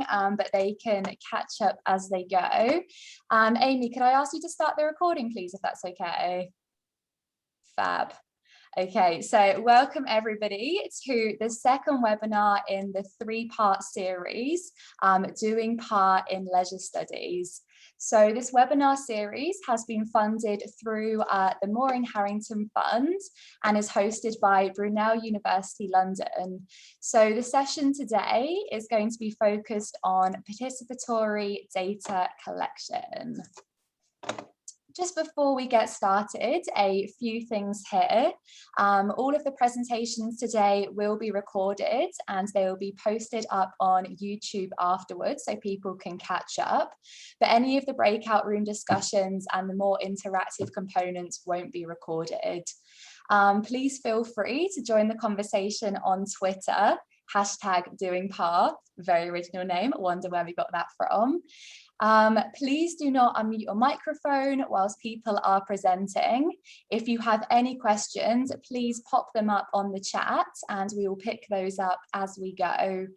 but they can catch up as they go. Amy, could I ask you to start the recording, please, if that's okay? Fab. Okay, so welcome everybody to the second webinar in the three-part series, Doing Part in Leisure Studies. So this webinar series has been funded through the Maureen Harrington Fund and is hosted by Brunel University London. So the session today is going to be focused on participatory data collection. Just before we get started, a few things here. All of the presentations today will be recorded and they will be posted up on YouTube afterwards so people can catch up. But any of the breakout room discussions and the more interactive components won't be recorded. Please feel free to join the conversation on Twitter, #DoingPar, very original name, wonder where we got that from. Please do not unmute your microphone whilst people are presenting. If you have any questions, please pop them up on the chat and we will pick those up as we go.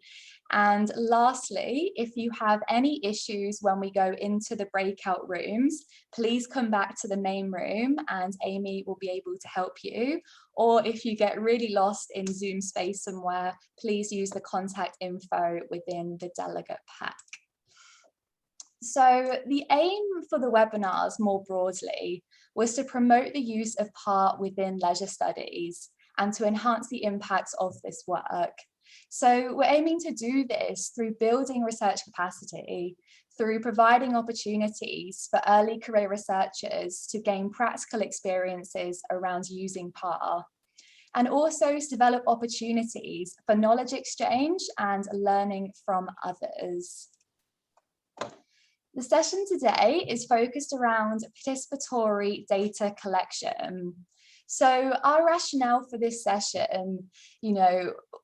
And lastly, if you have any issues when we go into the breakout rooms, please come back to the main room and Amy will be able to help you. Or if you get really lost in Zoom space somewhere, please use the contact info within the delegate pack. So the aim for the webinars more broadly was to promote the use of PART within leisure studies and to enhance the impacts of this work. So we're aiming to do this through building research capacity, through providing opportunities for early career researchers to gain practical experiences around using PART, and also to develop opportunities for knowledge exchange and learning from others. The session today is focused around participatory data collection. So our rationale for this session,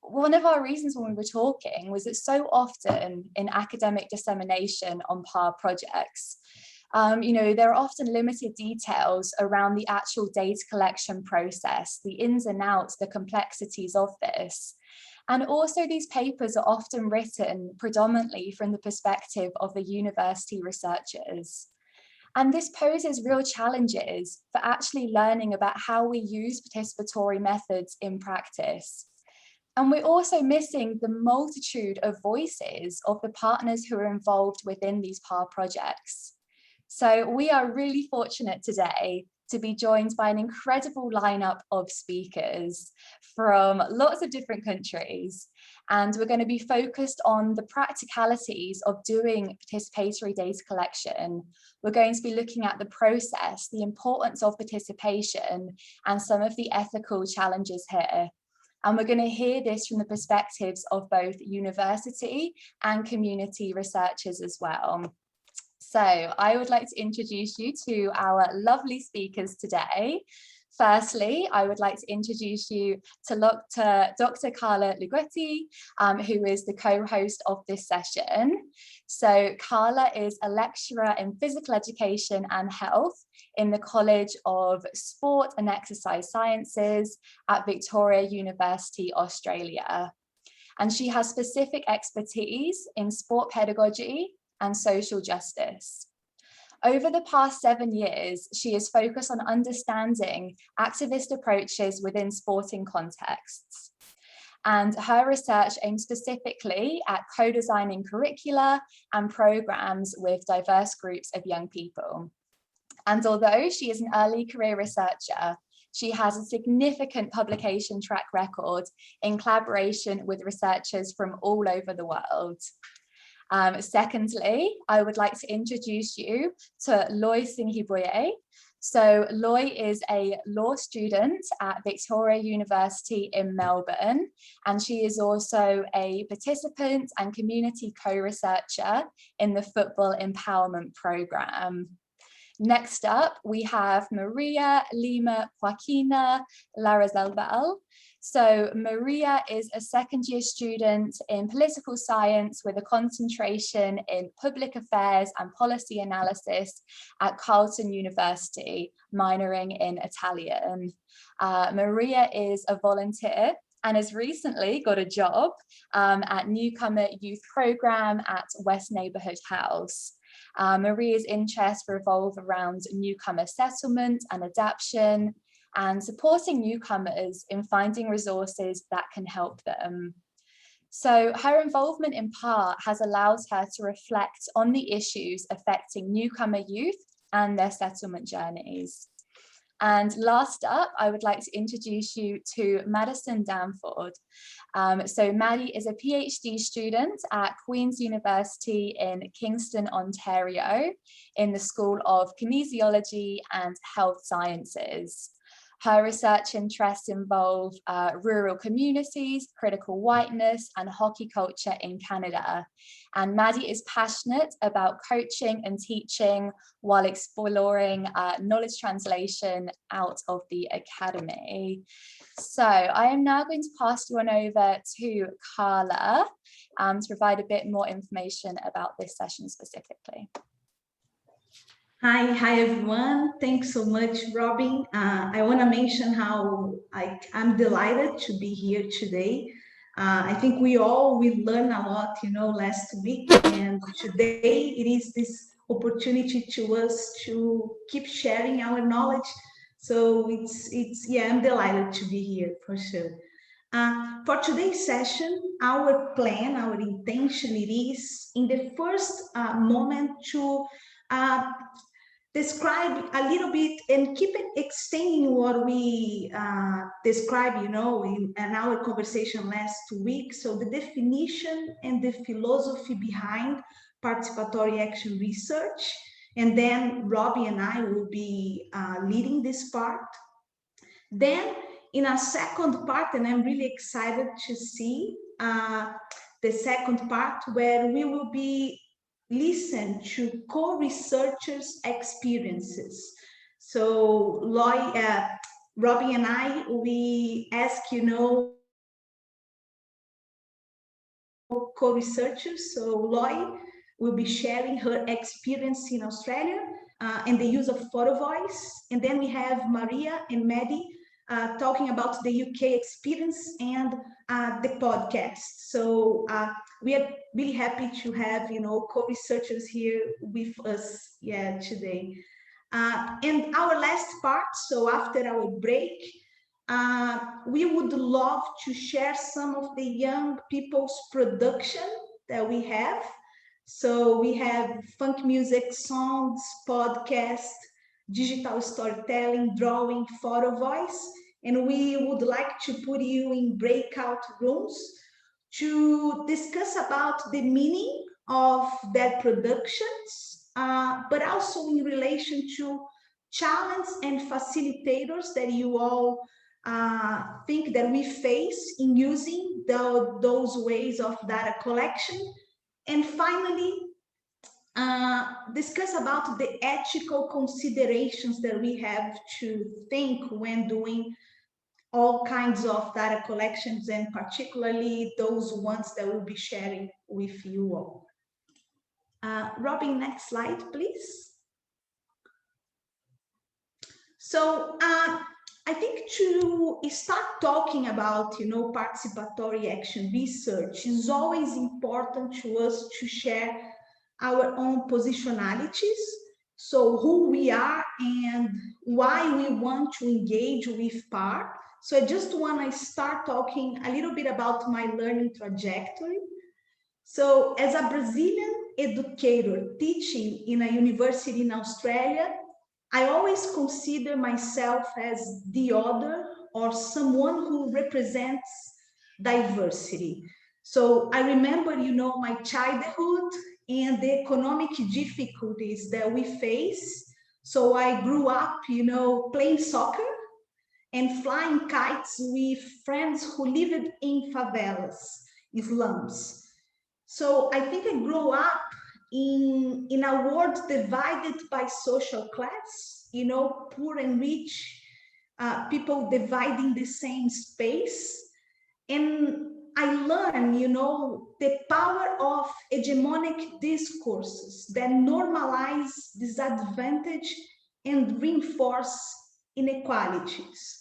one of our reasons when we were talking was that so often in academic dissemination on PAR projects, there are often limited details around the actual data collection process, the ins and outs, the complexities of this. And also these papers are often written predominantly from the perspective of the university researchers. And this poses real challenges for actually learning about how we use participatory methods in practice. And we're also missing the multitude of voices of the partners who are involved within these PAR projects. So we are really fortunate today to be joined by an incredible lineup of speakers from lots of different countries. And we're going to be focused on the practicalities of doing participatory data collection. We're going to be looking at the process, the importance of participation, and some of the ethical challenges here. And we're going to hear this from the perspectives of both university and community researchers as well. So I would like to introduce you to our lovely speakers today. Firstly, I would like to introduce you to Dr. Carla Luguetti, who is the co-host of this session. So Carla is a lecturer in physical education and health in the College of Sport and Exercise Sciences at Victoria University, Australia. And she has specific expertise in sport pedagogy and social justice. Over the past 7 years, she has focused on understanding activist approaches within sporting contexts. And her research aims specifically at co-designing curricula and programs with diverse groups of young people. And although she is an early career researcher, she has a significant publication track record in collaboration with researchers from all over the world. Secondly, I would like to introduce you to Singehebhuye. So Loy is a law student at Victoria University in Melbourne, and she is also a participant and community co-researcher in the Football Empowerment Programme. Next up, we have Maria, Lima, Joaquina, Larrazebel. So Maria is a second-year student in political science with a concentration in public affairs and policy analysis at Carleton University, minoring in Italian. Maria is a volunteer and has recently got a job at Newcomer Youth Programme at West Neighbourhood House. Maria's interests revolve around newcomer settlement and adaptation, and supporting newcomers in finding resources that can help them. So her involvement in PART has allowed her to reflect on the issues affecting newcomer youth and their settlement journeys. And last up, I would like to introduce you to Madison Danford. So Maddie is a PhD student at Queen's University in Kingston, Ontario, in the School of Kinesiology and Health Sciences. Her research interests involve rural communities, critical whiteness, and hockey culture in Canada. And Maddie is passionate about coaching and teaching while exploring knowledge translation out of the academy. So I am now going to pass you on over to Carla to provide a bit more information about this session specifically. Hi everyone. Thanks so much, Robyn. I want to mention how I'm delighted to be here today. I think we learned a lot, last week, and today it is this opportunity to us to keep sharing our knowledge. So I'm delighted to be here for sure. For today's session, our intention, it is in the first moment to describe a little bit and keep it extending what we described, in our conversation last week. So the definition and the philosophy behind participatory action research. And then Robyn and I will be leading this part. Then in a second part, and I'm really excited to see the second part, where we will be listen to co-researchers' experiences. So Robyn and I, we ask, co-researchers. So Loy will be sharing her experience in Australia and the use of photo voice. And then we have Maria and Maddie talking about the UK experience and the podcast. So we are really happy to have, co-researchers here with us today. And our last part, so after our break, we would love to share some of the young people's production that we have. So we have funk music, songs, podcast, digital storytelling, drawing, photo voice, and we would like to put you in breakout rooms to discuss about the meaning of their productions, but also in relation to challenges and facilitators that you all think that we face in using those ways of data collection. And finally, discuss about the ethical considerations that we have to think when doing all kinds of data collections, and particularly those ones that we'll be sharing with you all. Robyn, next slide, please. So I think to start talking about, participatory action research is always important to us to share our own positionalities. So who we are and why we want to engage with PAR. So I just want to start talking a little bit about my learning trajectory. So as a Brazilian educator teaching in a university in Australia, I always consider myself as the other or someone who represents diversity. So I remember, my childhood and the economic difficulties that we face. So I grew up, playing soccer and flying kites with friends who lived in favelas, slums. So I think I grew up in a world divided by social class, poor and rich, people dividing the same space. And I learned, the power of hegemonic discourses that normalize disadvantage and reinforce inequalities.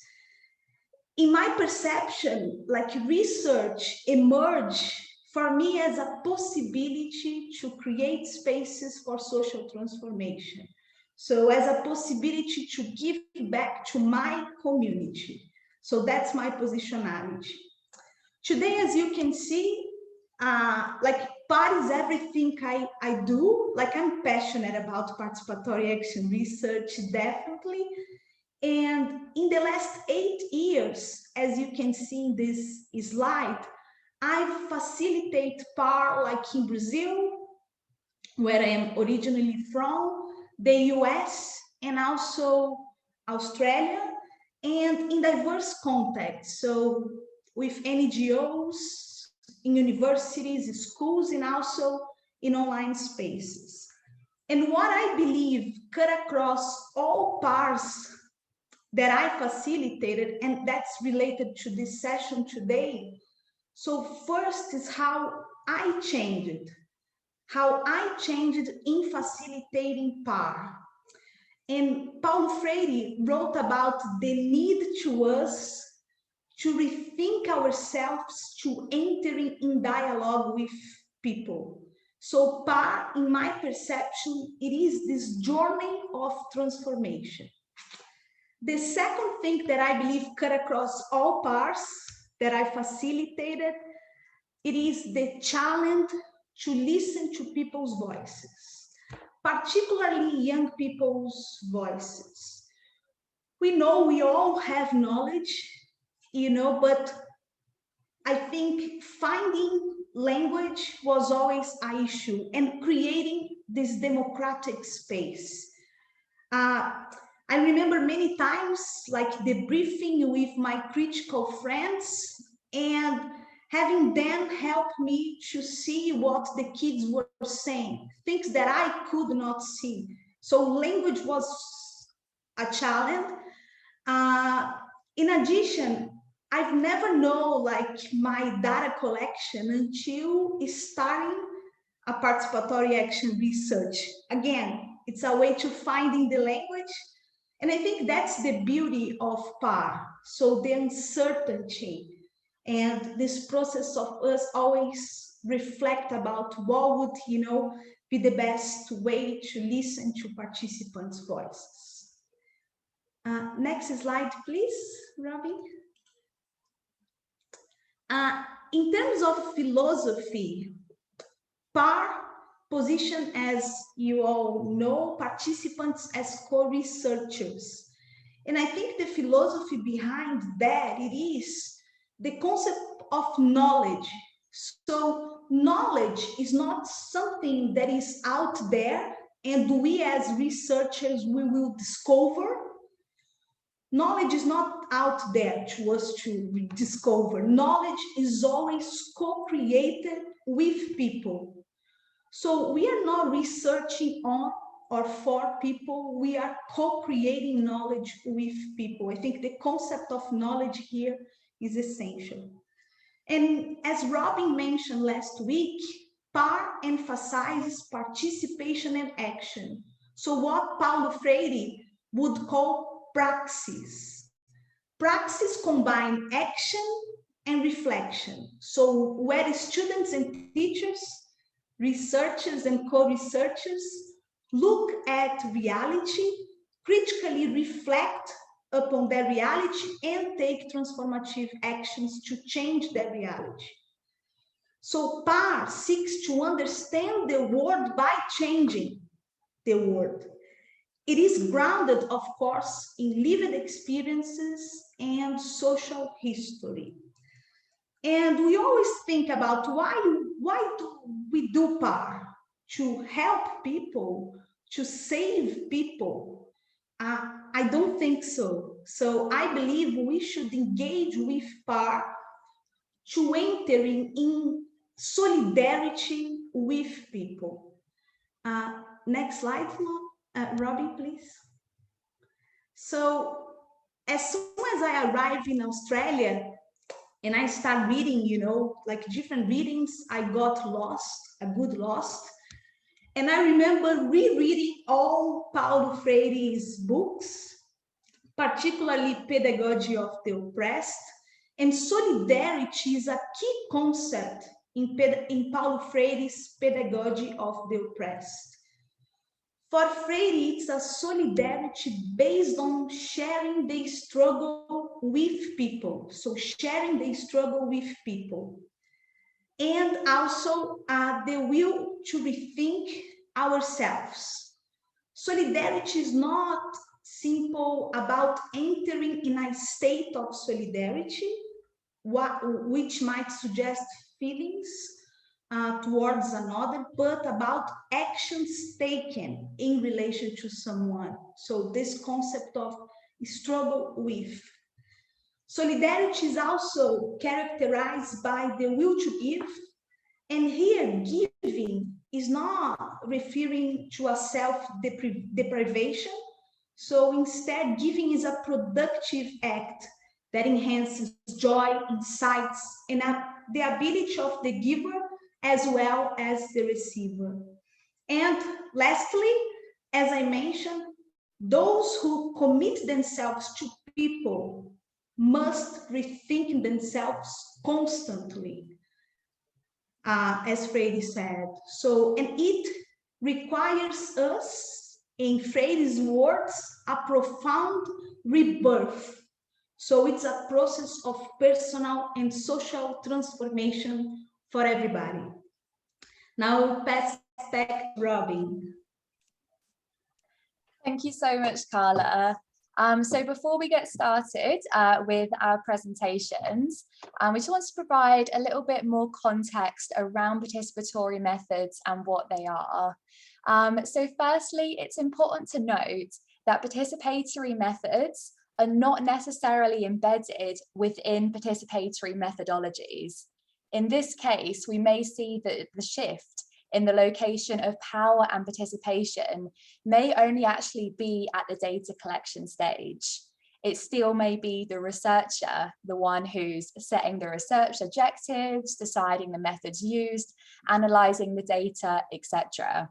in my perception, like research emerged for me as a possibility to create spaces for social transformation. So as a possibility to give back to my community. So that's my positionality. Today, as you can see, like part is everything I do. Like I'm passionate about participatory action research, definitely. And in the last 8 years, as you can see in this slide, I've facilitated PAR like in Brazil, where I am originally from, the US, and also Australia, and in diverse contexts. So with NGOs, in universities, schools, and also in online spaces. And what I believe cut across all PARs that I facilitated, and that's related to this session today. So first is how I changed in facilitating PAR. And Paulo Freire wrote about the need to us to rethink ourselves, to entering in dialogue with people. So PAR, in my perception, it is this journey of transformation. The second thing that I believe cut across all PARs that I facilitated, it is the challenge to listen to people's voices, particularly young people's voices. We know we all have knowledge, but I think finding language was always an issue and creating this democratic space. I remember many times like debriefing with my critical friends and having them help me to see what the kids were saying, things that I could not see. So language was a challenge. In addition, I've never known like my data collection until starting a participatory action research. Again, it's a way to finding the language. And I think that's the beauty of PAR. So the uncertainty and this process of us always reflect about what would, be the best way to listen to participants' voices. Next slide, please, Robyn. In terms of philosophy, PAR position, as you all know, participants as co-researchers. And I think the philosophy behind that, it is the concept of knowledge. So knowledge is not something that is out there and we as researchers, we will discover. Knowledge is not out there to us to discover. Knowledge is always co-created with people. So we are not researching on or for people, we are co-creating knowledge with people. I think the concept of knowledge here is essential. And as Robyn mentioned last week, PAR emphasizes participation and action. So what Paulo Freire would call praxis. Praxis combine action and reflection. So where students and teachers, researchers and co-researchers look at reality, critically reflect upon their reality and take transformative actions to change their reality. So PAR seeks to understand the world by changing the world. It is grounded, of course, in lived experiences and social history. And we always think about why do we do PAR? To help people, to save people? I don't think so. So I believe we should engage with PAR to entering in solidarity with people. Next slide, Robyn, please. So as soon as I arrived in Australia, and I started reading, like different readings, I got lost, a good lost. And I remember rereading all Paulo Freire's books. particularly pedagogy of the oppressed, and solidarity is a key concept in Paulo Freire's pedagogy of the oppressed. For Freire, it's a solidarity based on sharing the struggle with people. So sharing the struggle with people. And also the will to rethink ourselves. Solidarity is not simple about entering in a state of solidarity, which might suggest feelings towards another, but about actions taken in relation to someone. So this concept of struggle with. Solidarity is also characterized by the will to give, and here giving is not referring to a self-deprivation. So instead, giving is a productive act that enhances joy, insights, and the ability of the giver as well as the receiver. And lastly, as I mentioned, those who commit themselves to people must rethink themselves constantly, as Freire said. So, and it requires us, in Freire's words, a profound rebirth. So it's a process of personal and social transformation for everybody. Now I'll pass back to Robyn. Thank you so much, Carla. So before we get started with our presentations, we just want to provide a little bit more context around participatory methods and what they are. So firstly, it's important to note that participatory methods are not necessarily embedded within participatory methodologies. In this case, we may see that the shift in the location of power and participation may only actually be at the data collection stage. It still may be the researcher, the one who's setting the research objectives, deciding the methods used, analysing the data, etc.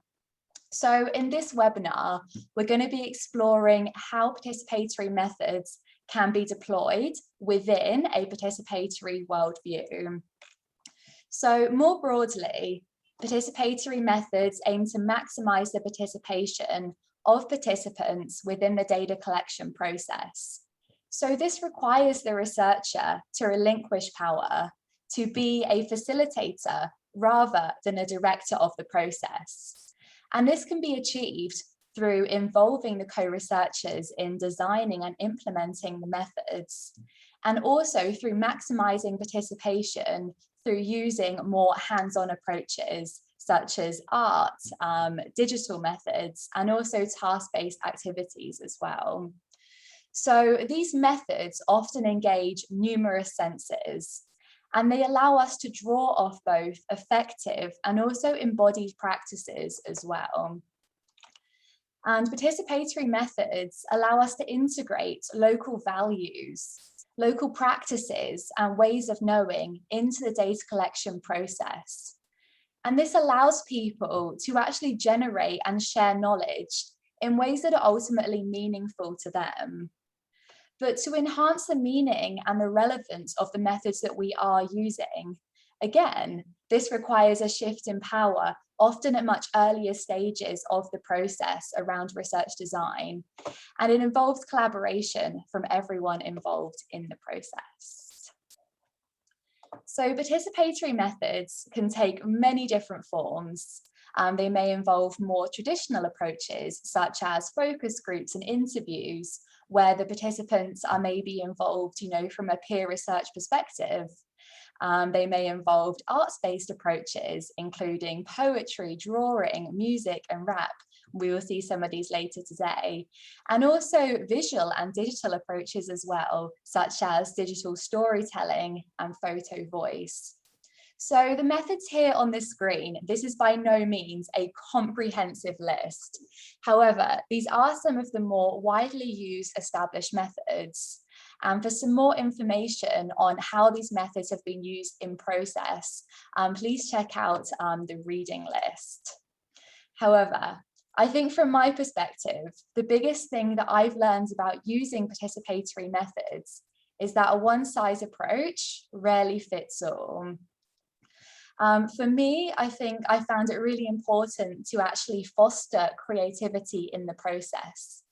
So in this webinar, we're going to be exploring how participatory methods can be deployed within a participatory worldview. So more broadly, participatory methods aim to maximise the participation of participants within the data collection process. So this requires the researcher to relinquish power, to be a facilitator rather than a director of the process. And this can be achieved through involving the co-researchers in designing and implementing the methods, and also through maximising participation through using more hands-on approaches such as art, digital methods, and also task-based activities as well. So these methods often engage numerous senses, and they allow us to draw off both effective and also embodied practices as well. And participatory methods allow us to integrate local values, local practices and ways of knowing into the data collection process. And this allows people to actually generate and share knowledge in ways that are ultimately meaningful to them. But to enhance the meaning and the relevance of the methods that we are using, again, this requires a shift in power, often at much earlier stages of the process around research design, and it involves collaboration from everyone involved in the process. So participatory methods can take many different forms. They may involve more traditional approaches, such as focus groups and interviews, where the participants are maybe involved, from a peer research perspective. They may involve arts-based approaches, including poetry, drawing, music, and rap. We will see some of these later today. And also visual and digital approaches as well, such as digital storytelling and photo voice. So the methods here on the screen, this is by no means a comprehensive list. However, these are some of the more widely used established methods. And for some more information on how these methods have been used in process, please check out the reading list. However, I think from my perspective, the biggest thing that I've learned about using participatory methods is that a one-size approach rarely fits all. For me, I think I found it really important to actually foster creativity in the process.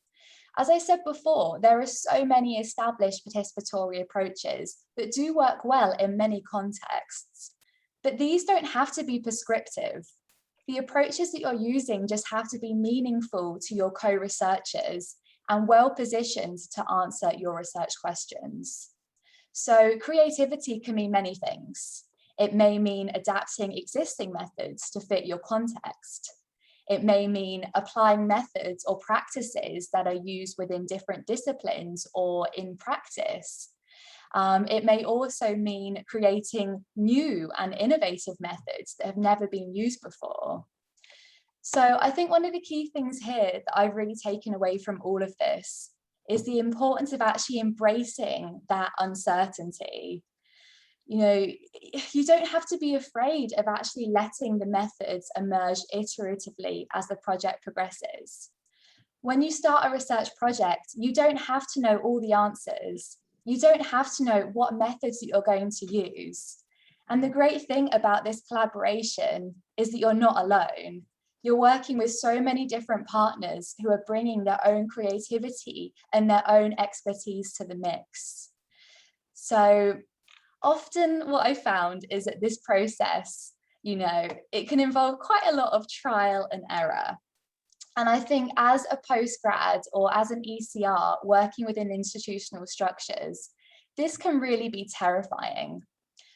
As I said before, there are so many established participatory approaches that do work well in many contexts, but these don't have to be prescriptive. The approaches that you're using just have to be meaningful to your co-researchers and well positioned to answer your research questions. So creativity can mean many things. It may mean adapting existing methods to fit your context. It may mean applying methods or practices that are used within different disciplines or in practice. It may also mean creating new and innovative methods that have never been used before. So I think one of the key things here that I've really taken away from all of this is the importance of actually embracing that uncertainty. You know, you don't have to be afraid of actually letting the methods emerge iteratively as the project progresses. When you start a research project, you don't have to know all the answers. You don't have to know what methods that you're going to use. And the great thing about this collaboration is that you're not alone. You're working with so many different partners who are bringing their own creativity and their own expertise to the mix. So often what I found is that this process, you know, it can involve quite a lot of trial and error. And I think as a postgrad or as an ECR working within institutional structures, this can really be terrifying.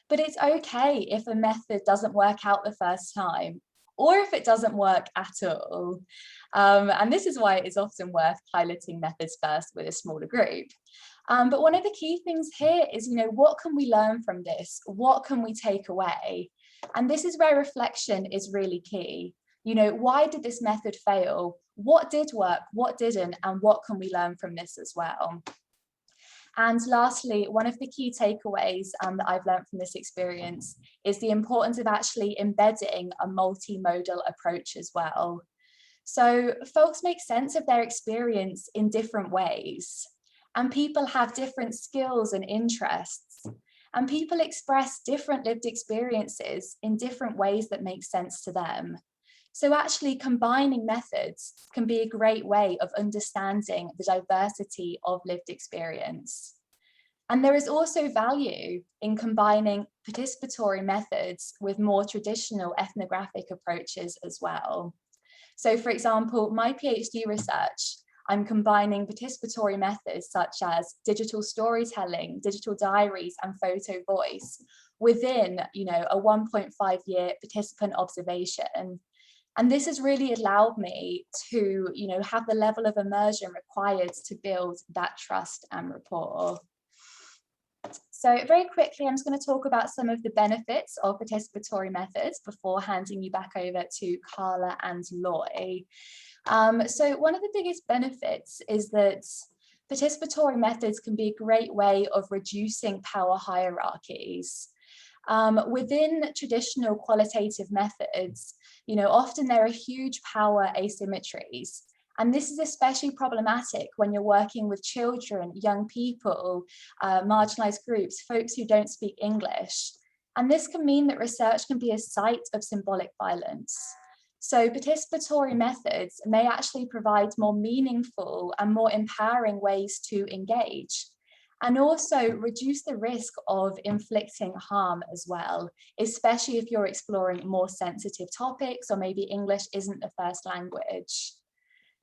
But it's okay if a method doesn't work out the first time, or if it doesn't work at all. And this is why it is often worth piloting methods first with a smaller group. But one of the key things here is, you know, what can we learn from this? What can we take away? And this is where reflection is really key. You know, why did this method fail? What did work? What didn't? And what can we learn from this as well? And lastly, one of the key takeaways that I've learned from this experience is the importance of actually embedding a multimodal approach as well. So folks make sense of their experience in different ways, and people have different skills and interests, and people express different lived experiences in different ways that make sense to them. So actually combining methods can be a great way of understanding the diversity of lived experience. And there is also value in combining participatory methods with more traditional ethnographic approaches as well. So for example, my PhD research, I'm combining participatory methods such as digital storytelling, digital diaries, and photo voice within, you know, a 1.5-year participant observation. And this has really allowed me to, you know, have the level of immersion required to build that trust and rapport. So very quickly, I'm just going to talk about some of the benefits of participatory methods before handing you back over to Carla and Loy. So one of the biggest benefits is that participatory methods can be a great way of reducing power hierarchies. Within traditional qualitative methods, you know, often there are huge power asymmetries. And this is especially problematic when you're working with children, young people, marginalized groups, folks who don't speak English. And this can mean that research can be a site of symbolic violence. So participatory methods may actually provide more meaningful and more empowering ways to engage, and also reduce the risk of inflicting harm as well, especially if you're exploring more sensitive topics or maybe English isn't the first language.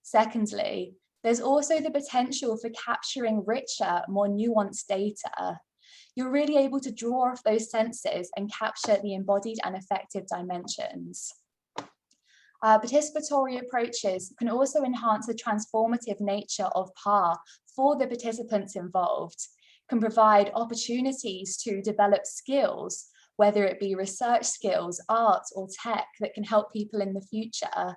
Secondly, there's also the potential for capturing richer, more nuanced data. You're really able to draw off those senses and capture the embodied and affective dimensions. Participatory approaches can also enhance the transformative nature of PAR for the participants involved, can provide opportunities to develop skills, whether it be research skills, art or tech that can help people in the future.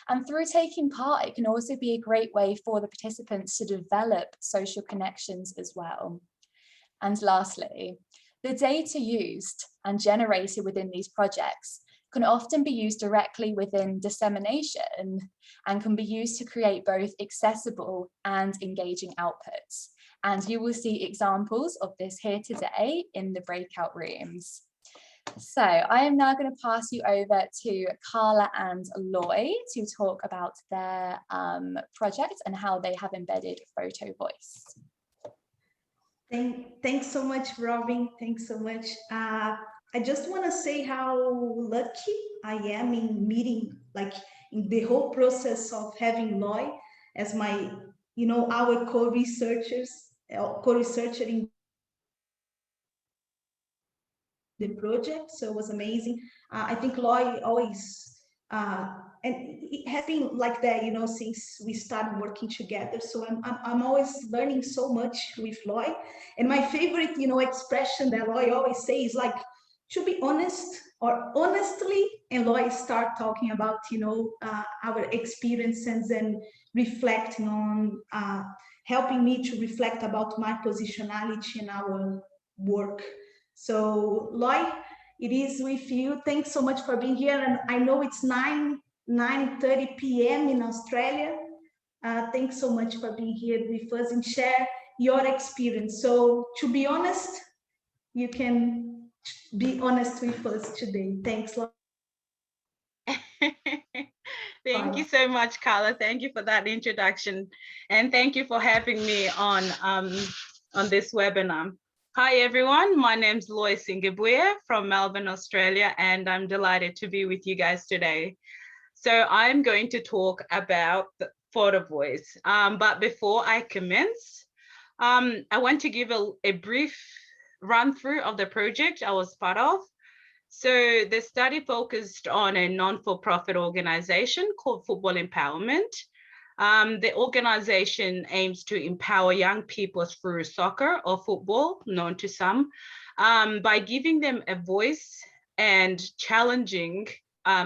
And through taking part, it can also be a great way for the participants to develop social connections as well. And lastly, the data used and generated within these projects can often be used directly within dissemination and can be used to create both accessible and engaging outputs. And you will see examples of this here today in the breakout rooms. So I am now going to pass you over to Carla and Loy to talk about their project and how they have embedded photo voice. Thanks so much, Robyn. Thanks so much. I just want to say how lucky I am in meeting, like in the whole process of having Loy as my, our co-researcher in the project. So it was amazing. I think Loy always, and it has been like that, since we started working together. So I'm always learning so much with Loy. And my favorite, expression that Loy always says is like, to be honest or honestly, and Loy start talking about, our experiences and reflecting on, helping me to reflect about my positionality in our work. So Loy, it is with you. Thanks so much for being here. And I know it's 9:30 p.m. in Australia. Thanks so much for being here with us and share your experience. So to be honest, you can be honest with us today. Thanks. Thank you so much, Carla. Thank you for that introduction. And thank you for having me on this webinar. Hi, everyone. My name's Singehebhuye from Melbourne, Australia, and I'm delighted to be with you guys today. So I'm going to talk about the photo voice. But before I commence, I want to give a brief run through of the project I was part of. So the study focused on a non-for-profit organization called Football Empowerment. The organization aims to empower young people through soccer or football, known to some, by giving them a voice and challenging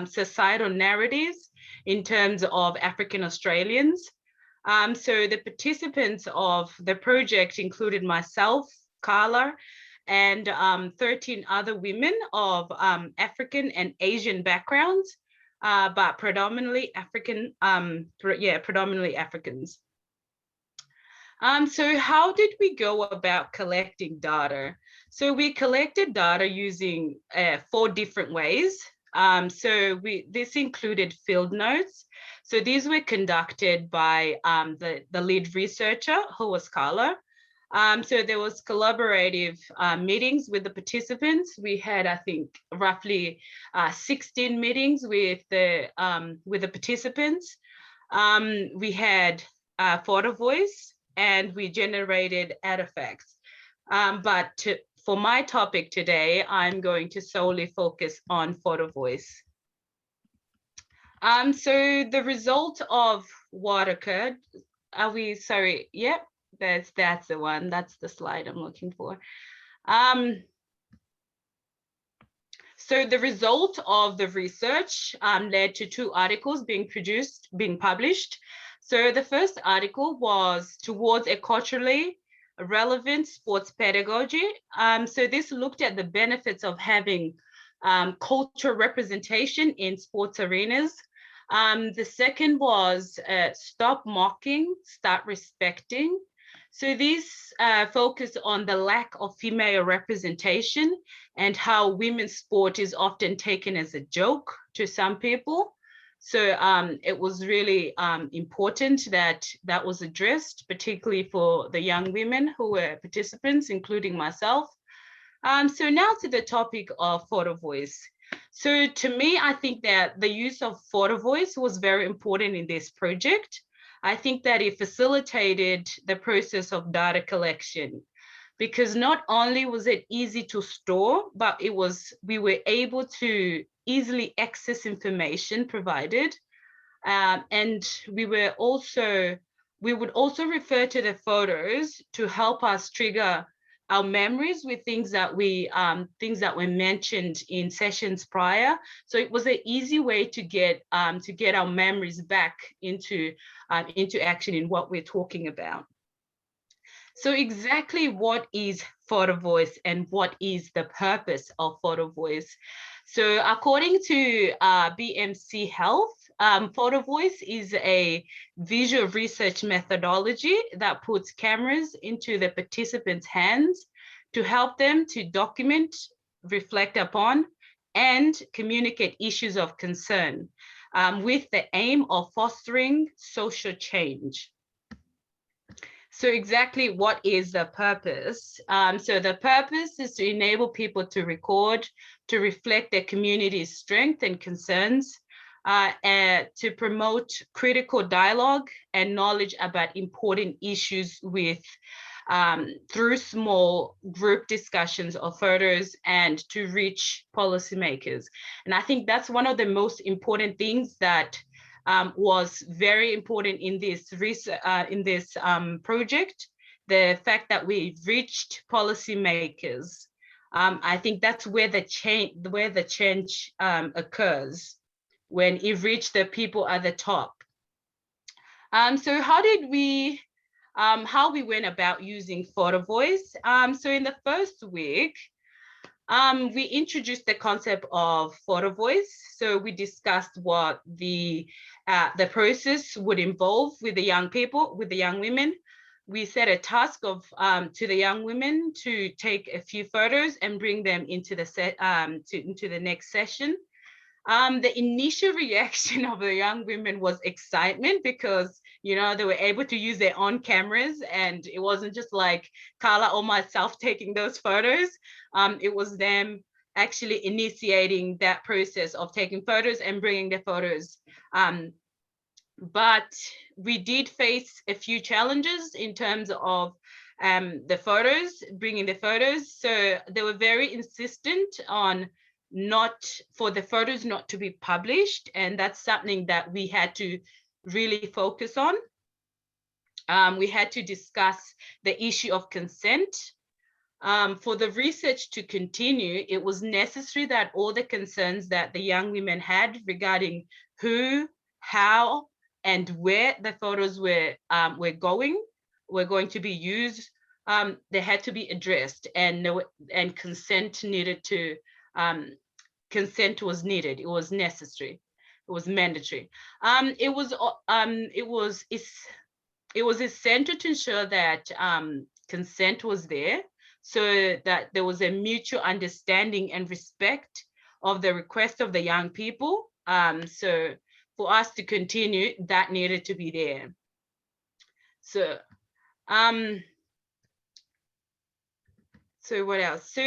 societal narratives in terms of African Australians. So the participants of the project included myself, Carla, and 13 other women of African and Asian backgrounds, but predominantly African, predominantly Africans. So how did we go about collecting data? So we collected data using 4 different ways. This included field notes. So these were conducted by the lead researcher, who was Carla. So there was collaborative meetings with the participants. We had, I think, roughly 16 meetings with the participants. We had photo voice, and we generated artifacts. For my topic today, I'm going to solely focus on photo voice. So the result of what occurred, sorry, yep. That's the one. That's the slide I'm looking for. So the result of the research led to 2 articles being published. So the first article was towards a culturally relevant sports pedagogy. So this looked at the benefits of having cultural representation in sports arenas. The second was stop mocking, start respecting. So these focus on the lack of female representation and how women's sport is often taken as a joke to some people. So it was really important that that was addressed, particularly for the young women who were participants, including myself. So now to the topic of photo voice. So to me, I think that the use of photo voice was very important in this project. I think that it facilitated the process of data collection, because not only was it easy to store, but we were able to easily access information provided. And we would also refer to the photos to help us trigger our memories with things that were mentioned in sessions prior. So it was an easy way to get our memories back into action in what we're talking about. So exactly what is photo voice and what is the purpose of photo voice? So according to BMC Health, photo voice is a visual research methodology that puts cameras into the participants' hands to help them to document, reflect upon, and communicate issues of concern with the aim of fostering social change. So exactly what is the purpose? So the purpose is to enable people to record, to reflect their community's strength and concerns, and to promote critical dialogue and knowledge about important issues with through small group discussions or photos, and to reach policymakers. And I think that's one of the most important things that was very important in this project, the fact that we reached policymakers. I think that's where the change occurs, when it reached the people at the top. So how we went about using photo voice? So in the first week, we introduced the concept of photo voice. So we discussed what the process would involve with the young people, with the young women. We set a task of to the young women to take a few photos and bring them into the into the next session. The initial reaction of the young women was excitement, because they were able to use their own cameras, and it wasn't just like Carla or myself taking those photos. It was them actually initiating that process of taking photos and bringing the photos. But we did face a few challenges in terms of the photos, bringing the photos. So they were very insistent on for the photos not to be published, and that's something that we had to really focus on. We had to discuss the issue of consent. For the research to continue, it was necessary that all the concerns that the young women had regarding who, how, and where the photos were going to be used, they had to be addressed, and consent needed to. Consent was needed. It was necessary. It was mandatory. It was essential to ensure that consent was there, so that there was a mutual understanding and respect of the request of the young people. So for us to continue, that needed to be there. So. So what else? So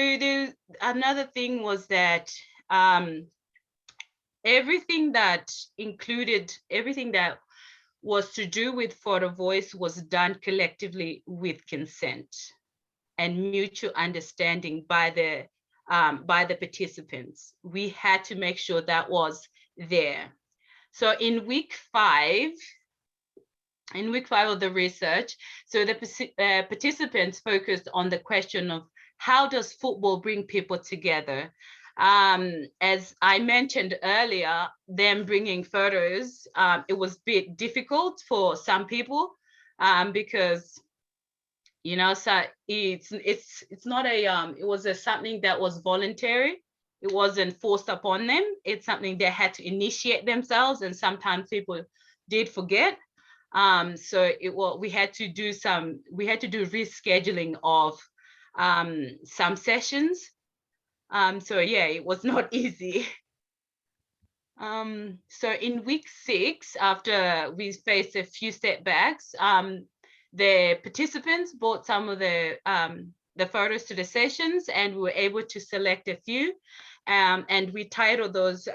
another thing was that everything that was to do with photo voice was done collectively with consent and mutual understanding by the participants. We had to make sure that was there. So in week 5 of the research, so the participants focused on the question of how does football bring people together? As I mentioned earlier, them bringing photos, it was a bit difficult for some people because, so it's not it was something that was voluntary. It wasn't forced upon them. It's something they had to initiate themselves, and sometimes people did forget. So we had to do rescheduling of some sessions. So yeah, it was not easy. So in week 6, after we faced a few setbacks, the participants brought some of the photos to the sessions, and we were able to select a few. And we titled those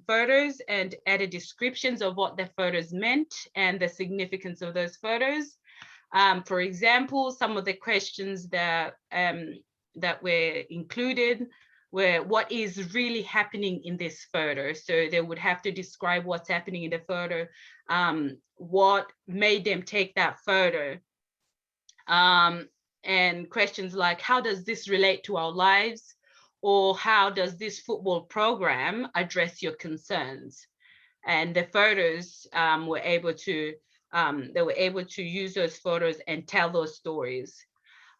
photos and added descriptions of what the photos meant and the significance of those photos. For example, some of the questions that were included were, what is really happening in this photo? So they would have to describe what's happening in the photo, what made them take that photo. And questions like, how does this relate to our lives? Or how does this football program address your concerns? And the photos were able to use those photos and tell those stories.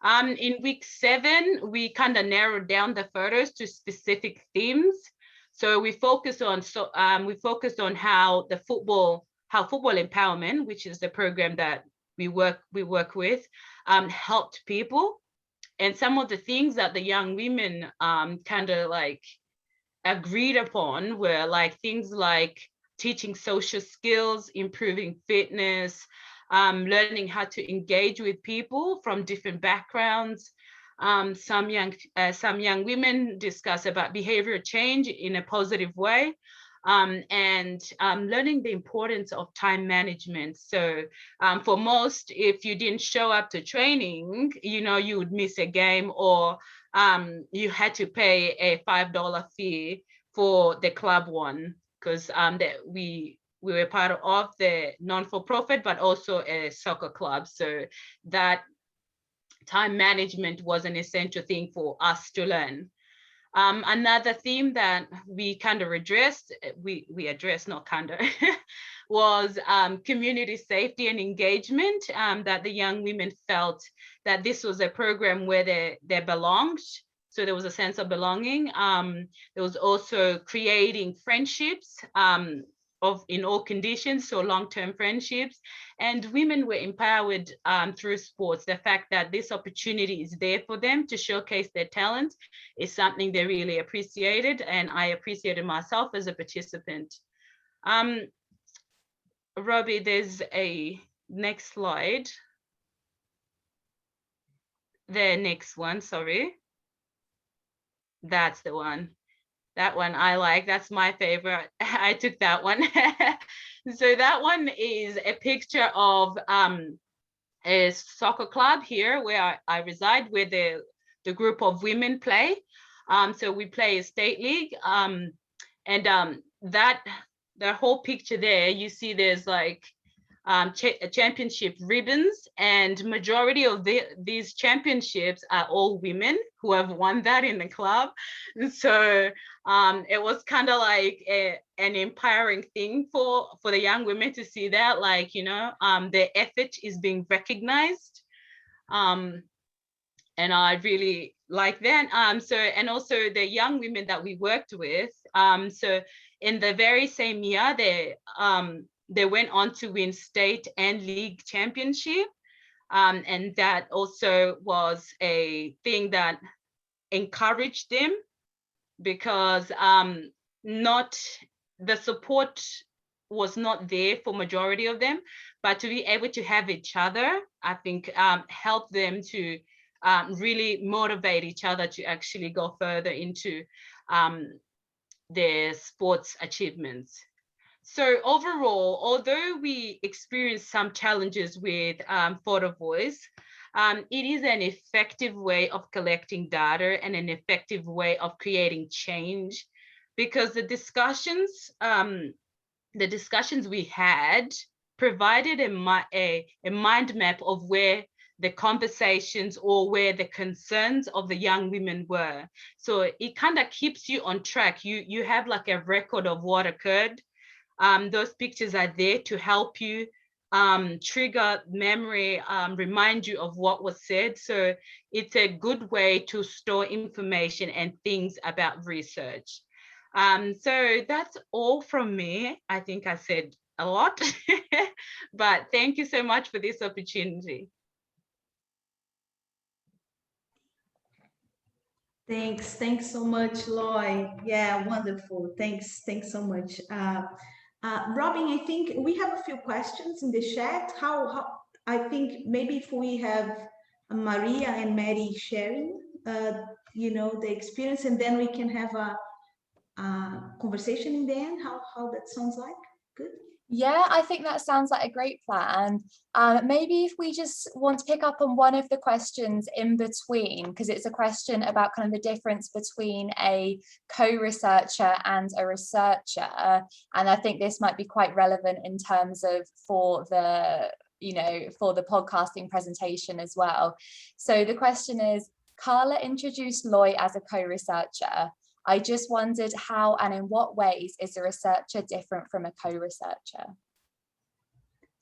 In week 7, we kind of narrowed down the photos to specific themes. So we focused on how football empowerment, which is the program that we work with, helped people. And some of the things that the young women kind of like agreed upon were like things like teaching social skills, improving fitness, learning how to engage with people from different backgrounds. Some young women discuss about behavioral change in a positive way, and learning the importance of time management. So for most, if you didn't show up to training, you would miss a game, or you had to pay a $5 fee for the club one, because we were part of the non-for-profit, but also a soccer club. So that time management was an essential thing for us to learn. Another theme that we kind of addressed, not kind of, was community safety and engagement, that the young women felt that this was a program where they belonged. So there was a sense of belonging. There was also creating friendships in all conditions, so long-term friendships. And women were empowered through sports. The fact that this opportunity is there for them to showcase their talent is something they really appreciated, and I appreciated myself as a participant. Robbie, there's a next slide. The next one, sorry. That's the one. That one I like, that's my favorite. I took that one. So that one is a picture of a soccer club here where I reside, where the group of women play. So we play a state league, and the whole picture there, you see there's like championship ribbons, and majority of these championships are all women who have won that in the club. And so it was kind of like an empowering thing for the young women to see that, like, their effort is being recognized. And I really like that. And also the young women that we worked with, so in the very same year, they went on to win state and league championship. And that also was a thing that encouraged them, because the support was not there for majority of them, but to be able to have each other, I think helped them to really motivate each other to actually go further into their sports achievements. So overall, although we experienced some challenges with photo voice, it is an effective way of collecting data and an effective way of creating change, because the discussions we had provided a mind map of where the conversations or where the concerns of the young women were. So it kind of keeps you on track. You have like a record of what occurred. Those pictures are there to help you trigger memory, remind you of what was said. So it's a good way to store information and things about research. So that's all from me. I think I said a lot, but thank you so much for this opportunity. Thanks so much, Loy. Yeah, wonderful. Thanks so much. Robyn, I think we have a few questions in the chat. How I think maybe if we have Maria and Mary sharing, the experience, and then we can have a conversation in the end. How that sounds like? Good. Yeah, I think that sounds like a great plan. Maybe if we just want to pick up on one of the questions in between, because it's a question about kind of the difference between a co-researcher and a researcher. And I think this might be quite relevant in terms of for the podcasting presentation as well. So the question is, Carla introduced Loy as a co-researcher. I just wondered how and in what ways is a researcher different from a co-researcher?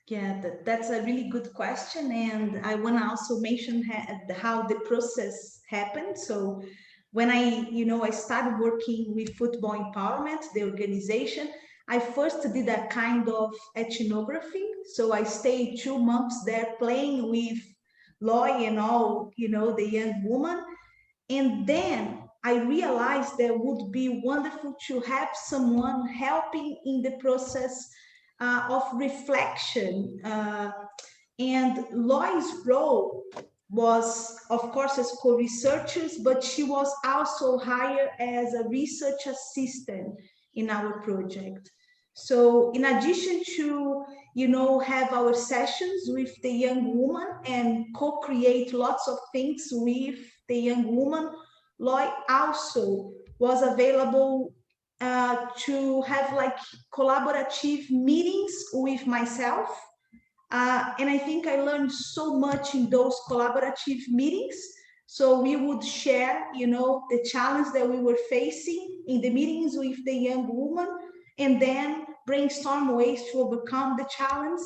Yeah, that's a really good question. And I want to also mention how the process happened. So when I started working with Football Empowerment, the organization, I first did a kind of ethnography. So I stayed 2 months there playing with Loy and all, the young woman. And then I realized that would be wonderful to have someone helping in the process of reflection. And Loy's role was, of course, as co-researchers, but she was also hired as a research assistant in our project. So in addition to, have our sessions with the young woman and co-create lots of things with the young woman, Loy also was available to have like collaborative meetings with myself. And I think I learned so much in those collaborative meetings. So we would share, the challenge that we were facing in the meetings with the young woman, and then brainstorm ways to overcome the challenge.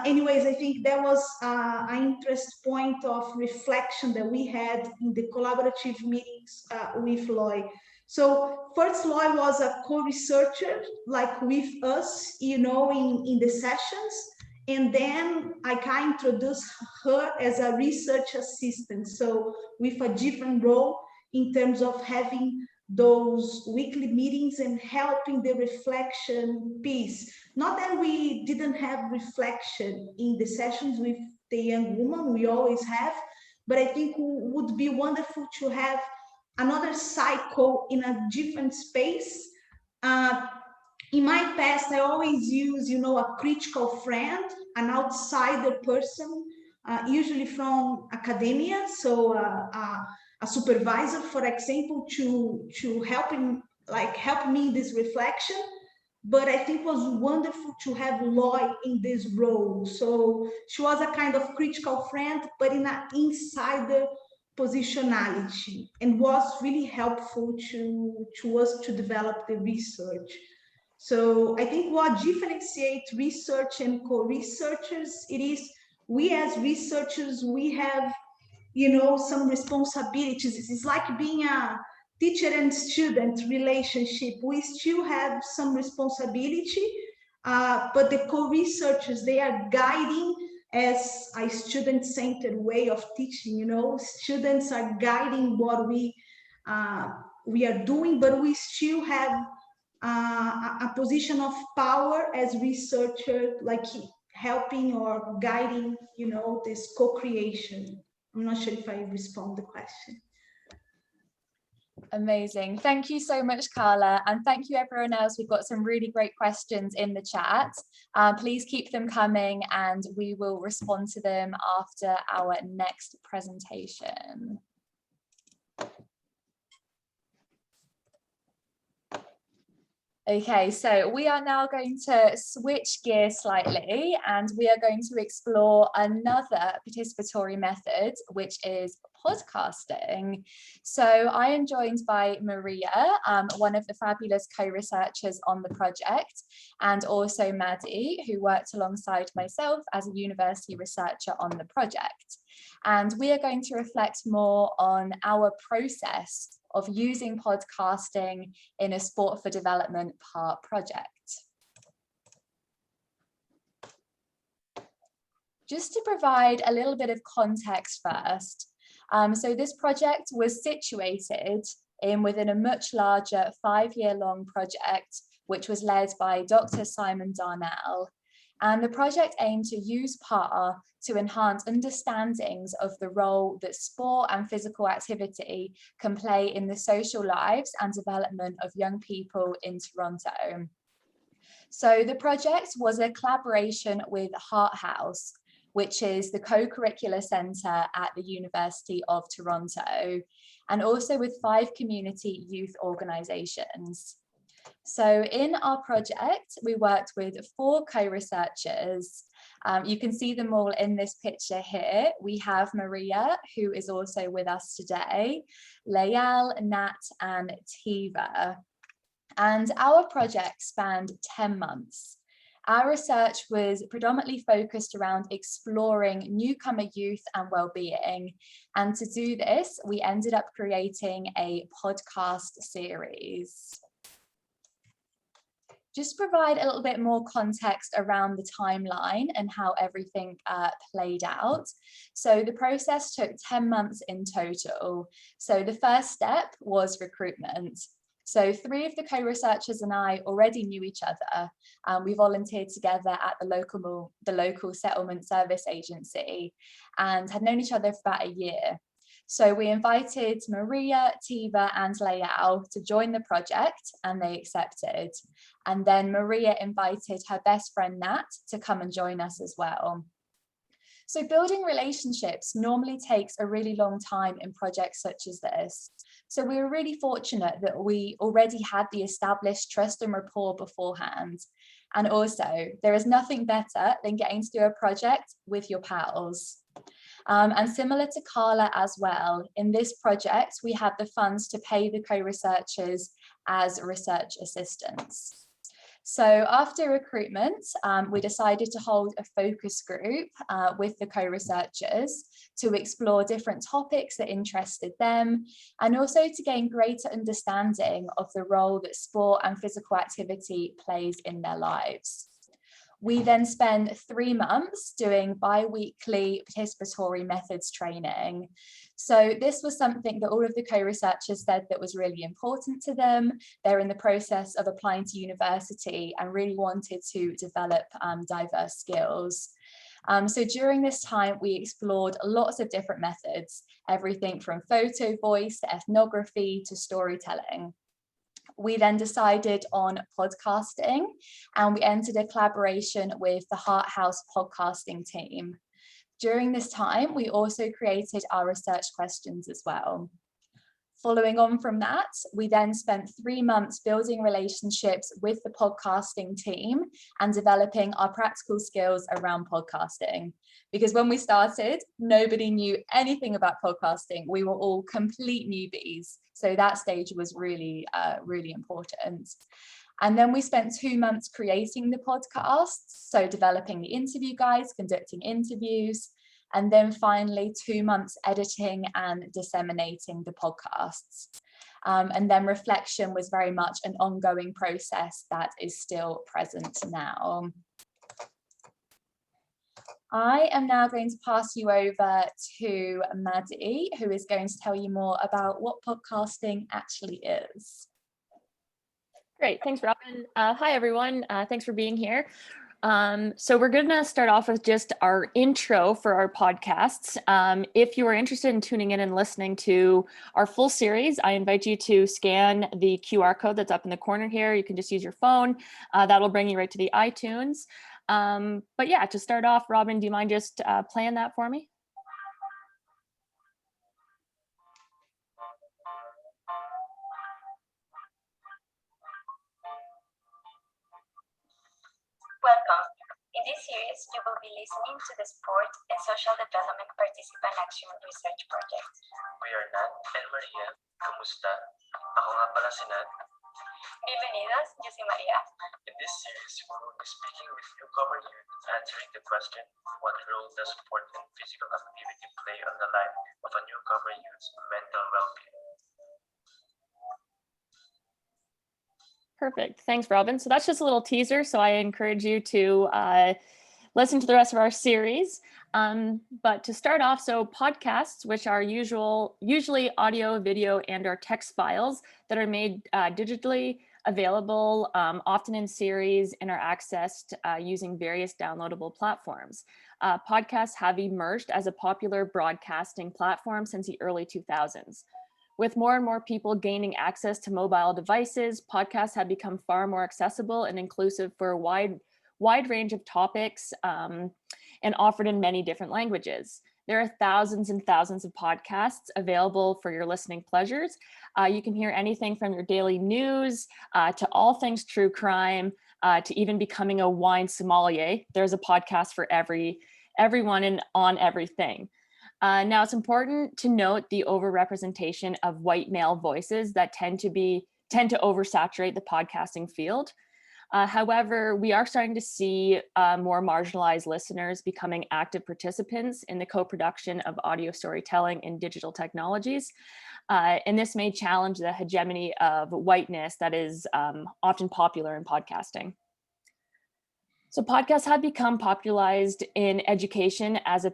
Anyways, I think that was an interest point of reflection that we had in the collaborative meetings with Loy. So first, Loy was a co-researcher, like with us, in the sessions. And then I kind of introduced her as a research assistant. So with a different role in terms of having those weekly meetings and helping the reflection piece. Not that we didn't have reflection in the sessions with the young woman, we always have, but I think it would be wonderful to have another cycle in a different space. In my past, I always use, a critical friend, an outsider person, usually from academia. So a supervisor, for example, to help me in this reflection. But I think it was wonderful to have Loy in this role. So she was a kind of critical friend, but in an insider positionality, and was really helpful to us to develop the research. So I think what differentiates research and co-researchers, it is we as researchers, we have, some responsibilities. It's like being a teacher and student relationship. We still have some responsibility, but the co-researchers, they are guiding as a student-centered way of teaching. Students are guiding what we are doing, but we still have a position of power as researcher, like helping or guiding, this co-creation. I'm not sure if I respond the question. Amazing. Thank you so much, Carla. And thank you everyone else. We've got some really great questions in the chat. Please keep them coming and we will respond to them after our next presentation. Okay, so we are now going to switch gears slightly and we are going to explore another participatory method, which is podcasting. So I am joined by Maria, one of the fabulous co-researchers on the project, and also Maddie, who worked alongside myself as a university researcher on the project. And we are going to reflect more on our process of using podcasting in a Sport for Development PART project. Just to provide a little bit of context first, so this project was situated within a much larger 5-year-long project, which was led by Dr. Simon Darnell. And the project aimed to use PAR to enhance understandings of the role that sport and physical activity can play in the social lives and development of young people in Toronto. So the project was a collaboration with Heart House, which is the co-curricular centre at the University of Toronto, and also with 5 community youth organisations. So in our project, we worked with 4 co-researchers. You can see them all in this picture here. We have Maria, who is also with us today, Layal, Nat, and Tiva. And our project spanned 10 months. Our research was predominantly focused around exploring newcomer youth and well-being. And to do this, we ended up creating a podcast series. Just provide a little bit more context around the timeline and how everything played out. So the process took 10 months in total. So the first step was recruitment. So 3 of the co-researchers and I already knew each other. We volunteered together at the local settlement service agency and had known each other for about a year. So we invited Maria, Tiva and Layao to join the project and they accepted. And then Maria invited her best friend Nat to come and join us as well. So building relationships normally takes a really long time in projects such as this. So we were really fortunate that we already had the established trust and rapport beforehand. And also, there is nothing better than getting to do a project with your pals. And similar to Carla as well, in this project, we had the funds to pay the co-researchers as research assistants. So after recruitment, we decided to hold a focus group with the co-researchers to explore different topics that interested them and also to gain greater understanding of the role that sport and physical activity plays in their lives. We then spent 3 months doing bi-weekly participatory methods training. So this was something that all of the co-researchers said that was really important to them. They're in the process of applying to university and really wanted to develop diverse skills. So during this time, we explored lots of different methods, everything from photo voice to ethnography to storytelling. We then decided on podcasting and we entered a collaboration with the Heart House podcasting team. During this time, we also created our research questions as well. Following on from that, we then spent 3 months building relationships with the podcasting team and developing our practical skills around podcasting. Because when we started, nobody knew anything about podcasting. We were all complete newbies. So that stage was really, really important. And then we spent 2 months creating the podcasts, so developing the interview guides, conducting interviews, and then finally 2 months editing and disseminating the podcasts. And then reflection was very much an ongoing process that is still present now. I am now going to pass you over to Maddie, who is going to tell you more about what podcasting actually is. Great, thanks, Robyn. Hi, everyone. Thanks for being here. So we're going to start off with just our intro for our podcasts. If you are interested in tuning in and listening to our full series, I invite you to scan the QR code that's up in the corner here. You can just use your phone. That'll bring you right to the iTunes. But yeah, to start off, Robyn, do you mind just playing that for me? Welcome. In this series, you will be listening to the Sport and Social Development Participant Action Research Project. We are Nat and Maria. Kamusta? Ako nga pala si Nat. Bienvenidos, yo soy María. In this series, we will be speaking with newcomer youth, answering the question, what role does sport and physical activity play on the life of a newcomer youth's mental well-being? Perfect. Thanks, Robyn. So that's just a little teaser. So I encourage you to listen to the rest of our series. But to start off, so podcasts, which are usually audio, video, and or text files that are made digitally available, often in series, and are accessed using various downloadable platforms. Podcasts have emerged as a popular broadcasting platform since the early 2000s. With more and more people gaining access to mobile devices, podcasts have become far more accessible and inclusive for a wide range of topics and offered in many different languages. There are thousands and thousands of podcasts available for your listening pleasures. You can hear anything from your daily news to all things true crime to even becoming a wine sommelier. There's a podcast for everyone and on everything. Now, it's important to note the overrepresentation of white male voices that tend to oversaturate the podcasting field. However, we are starting to see more marginalized listeners becoming active participants in the co-production of audio storytelling and digital technologies. And this may challenge the hegemony of whiteness that is often popular in podcasting. So podcasts have become popularized in education as a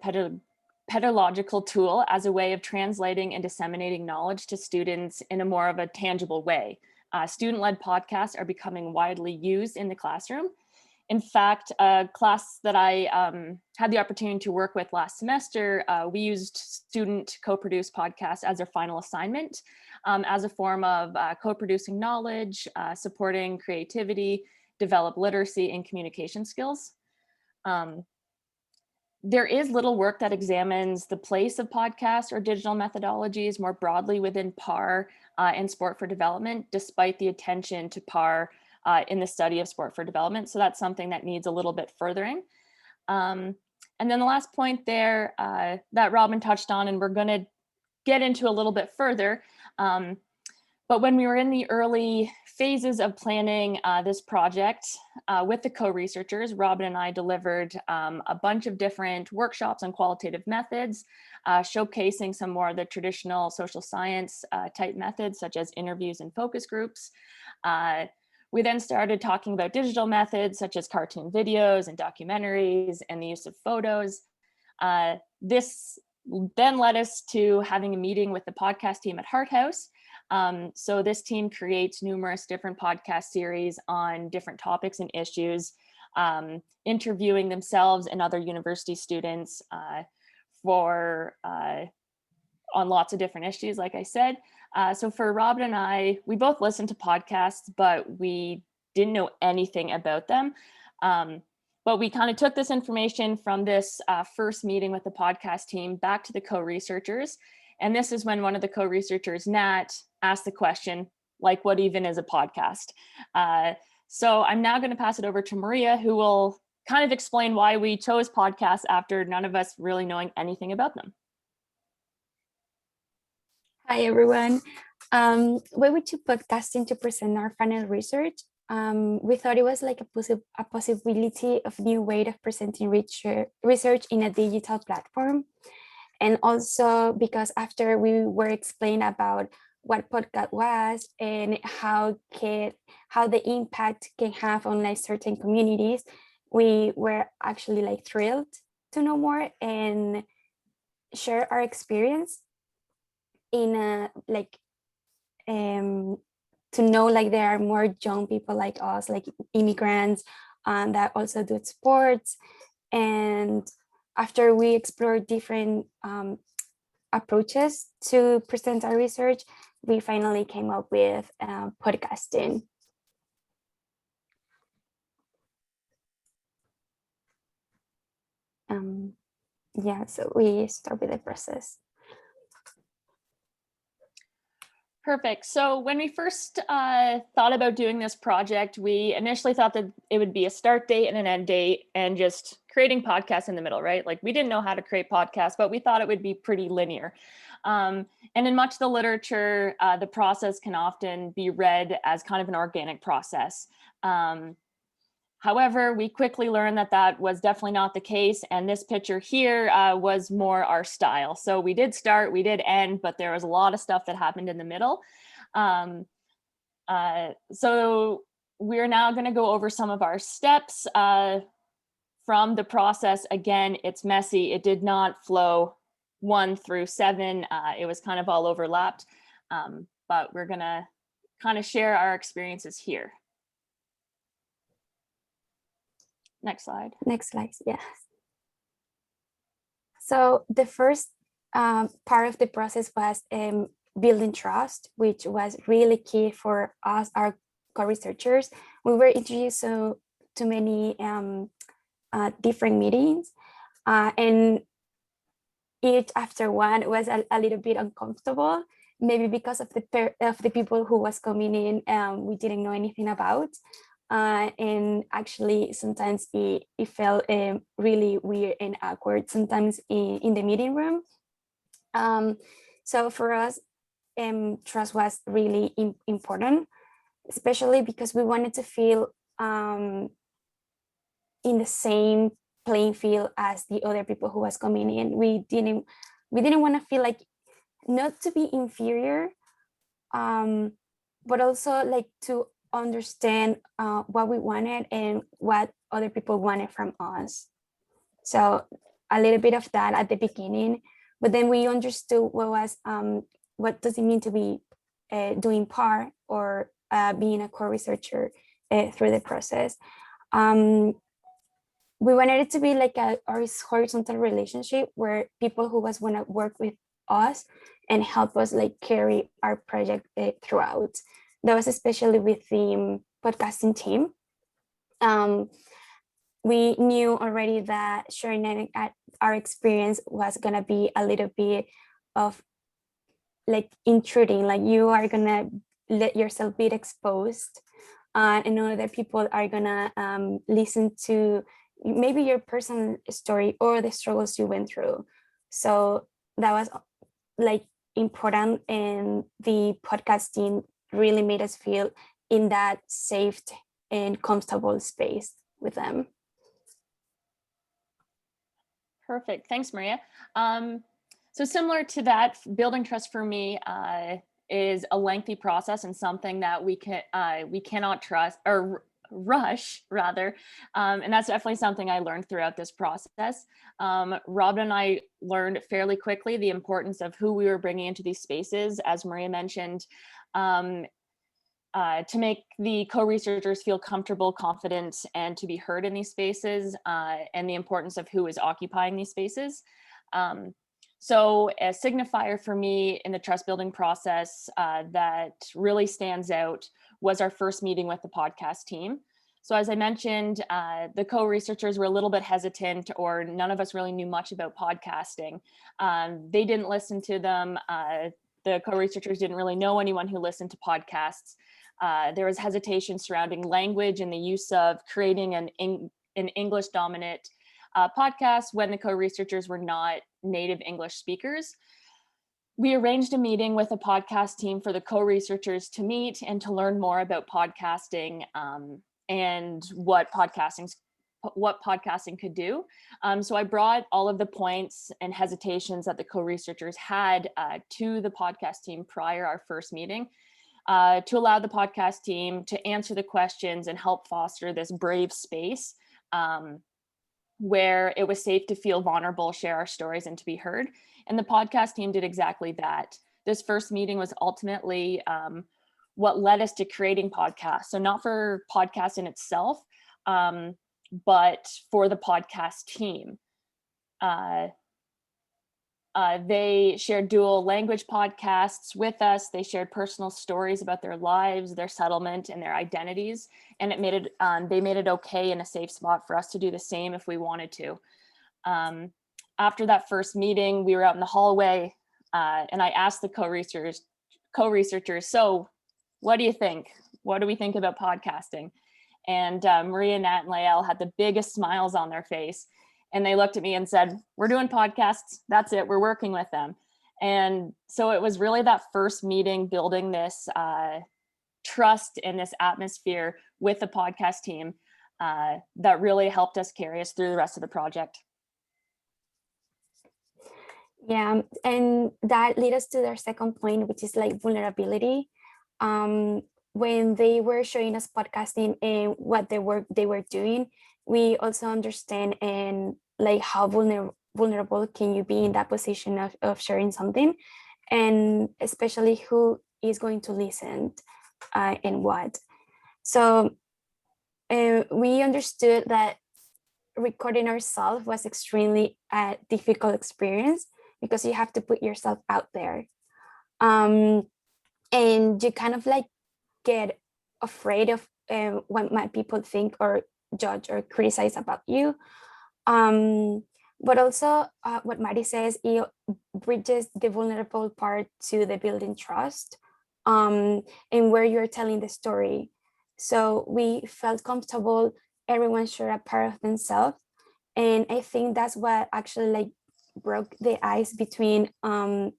pedagogical tool, as a way of translating and disseminating knowledge to students in a more of a tangible way. Student-led podcasts are becoming widely used in the classroom. In fact, a class that I had the opportunity to work with last semester, we used student co-produced podcasts as their final assignment, as a form of co-producing knowledge, supporting creativity, develop literacy and communication skills. There is little work that examines the place of podcasts or digital methodologies more broadly within PAR and sport for development, despite the attention to PAR in the study of sport for development. So that's something that needs a little bit furthering. And then the last point there that Robyn touched on, and we're going to get into a little bit further, but when we were in the early phases of planning this project with the co-researchers, Robyn and I delivered a bunch of different workshops on qualitative methods, showcasing some more of the traditional social science type methods, such as interviews and focus groups. We then started talking about digital methods, such as cartoon videos and documentaries and the use of photos. This then led us to having a meeting with the podcast team at Heart House. So this team creates numerous different podcast series on different topics and issues, interviewing themselves and other university students on lots of different issues, like I said. So for Robyn and I, we both listened to podcasts, but we didn't know anything about them. But we kind of took this information from this first meeting with the podcast team back to the co-researchers. And this is when one of the co-researchers, Nat, asked the question, like, what even is a podcast? So I'm now going to pass it over to Maria, who will kind of explain why we chose podcasts after none of us really knowing anything about them. Hi, everyone. When we took podcasting to present our final research, we thought it was like a possibility of new way of presenting research in a digital platform. And also because after we were explained about what podcast was and how the impact can have on like certain communities, we were actually like thrilled to know more and share our experience in to know like there are more young people like us, like immigrants, that also do sports. And after we explored different approaches to present our research, we finally came up with podcasting. Yeah, so we start with the process. Perfect. So when we first thought about doing this project, we initially thought that it would be a start date and an end date and just creating podcasts in the middle, right? Like we didn't know how to create podcasts, but we thought it would be pretty linear. And in much of the literature, the process can often be read as kind of an organic process. However, we quickly learned that that was definitely not the case. And this picture here was more our style. So we did start, we did end, but there was a lot of stuff that happened in the middle. So we're now going to go over some of our steps from the process. Again, it's messy. It did not flow 1 through 7. It was kind of all overlapped, but we're going to kind of share our experiences here. Next slide. Next slide, yes. So the first part of the process was building trust, which was really key for us, our co-researchers. We were introduced to many different meetings, and each after one was a little bit uncomfortable, maybe because of the people who was coming in, we didn't know anything about. And actually sometimes it felt really weird and awkward sometimes in the meeting room. So for us, trust was really important, especially because we wanted to feel in the same playing field as the other people who was coming in. We didn't want to feel like, not to be inferior, but also like to understand what we wanted and what other people wanted from us. So a little bit of that at the beginning, but then we understood what does it mean to be doing part or being a co-researcher through the process. We wanted it to be like a horizontal relationship where people who want to work with us and help us like carry our project throughout. That was especially with the podcasting team. We knew already that sharing our experience was gonna be a little bit of like intruding, like you are gonna let yourself be exposed, and other people are gonna listen to maybe your personal story or the struggles you went through. So that was like important, and the podcasting really made us feel in that safe and comfortable space with them. Perfect. Thanks, Maria. So similar to that, building trust for me is a lengthy process and something that we cannot trust or rush rather. And that's definitely something I learned throughout this process. Robyn and I learned fairly quickly the importance of who we were bringing into these spaces, as Maria mentioned, to make the co-researchers feel comfortable, confident, and to be heard in these spaces, and the importance of who is occupying these spaces. So a signifier for me in the trust building process that really stands out was our first meeting with the podcast team. So as I mentioned, the co-researchers were a little bit hesitant, or none of us really knew much about podcasting. They didn't listen to them. The co-researchers didn't really know anyone who listened to podcasts. There was hesitation surrounding language and the use of creating an English dominant podcast when the co-researchers were not native English speakers. We arranged a meeting with a podcast team for the co-researchers to meet and to learn more about podcasting and what podcasting could do. So I brought all of the points and hesitations that the co-researchers had to the podcast team prior our first meeting, to allow the podcast team to answer the questions and help foster this brave space where it was safe to feel vulnerable, share our stories, and to be heard. And the podcast team did exactly that. This first meeting was ultimately what led us to creating podcasts. So not for podcast in itself, but for the podcast team. They shared dual language podcasts with us. They shared personal stories about their lives, their settlement, and their identities. And it made it, they made it okay in a safe spot for us to do the same if we wanted to. After that first meeting, we were out in the hallway, and I asked the co-researchers, so what do you think? What do we think about podcasting? And Maria, Nat, and Lael had the biggest smiles on their face. And they looked at me and said, we're doing podcasts. That's it. We're working with them. And so it was really that first meeting, building this trust in this atmosphere with the podcast team that really helped us carry us through the rest of the project. Yeah, and that led us to their second point, which is like vulnerability. When they were showing us podcasting and what they were doing, we also understand and like how vulnerable can you be in that position of sharing something, and especially who is going to listen and what. So we understood that recording ourselves was extremely a difficult experience because you have to put yourself out there, and you kind of like get afraid of what might people think or judge or criticize about you. But also what Mari says, it bridges the vulnerable part to the building trust, and where you're telling the story. So we felt comfortable, everyone shared a part of themselves. And I think that's what actually like broke the ice between the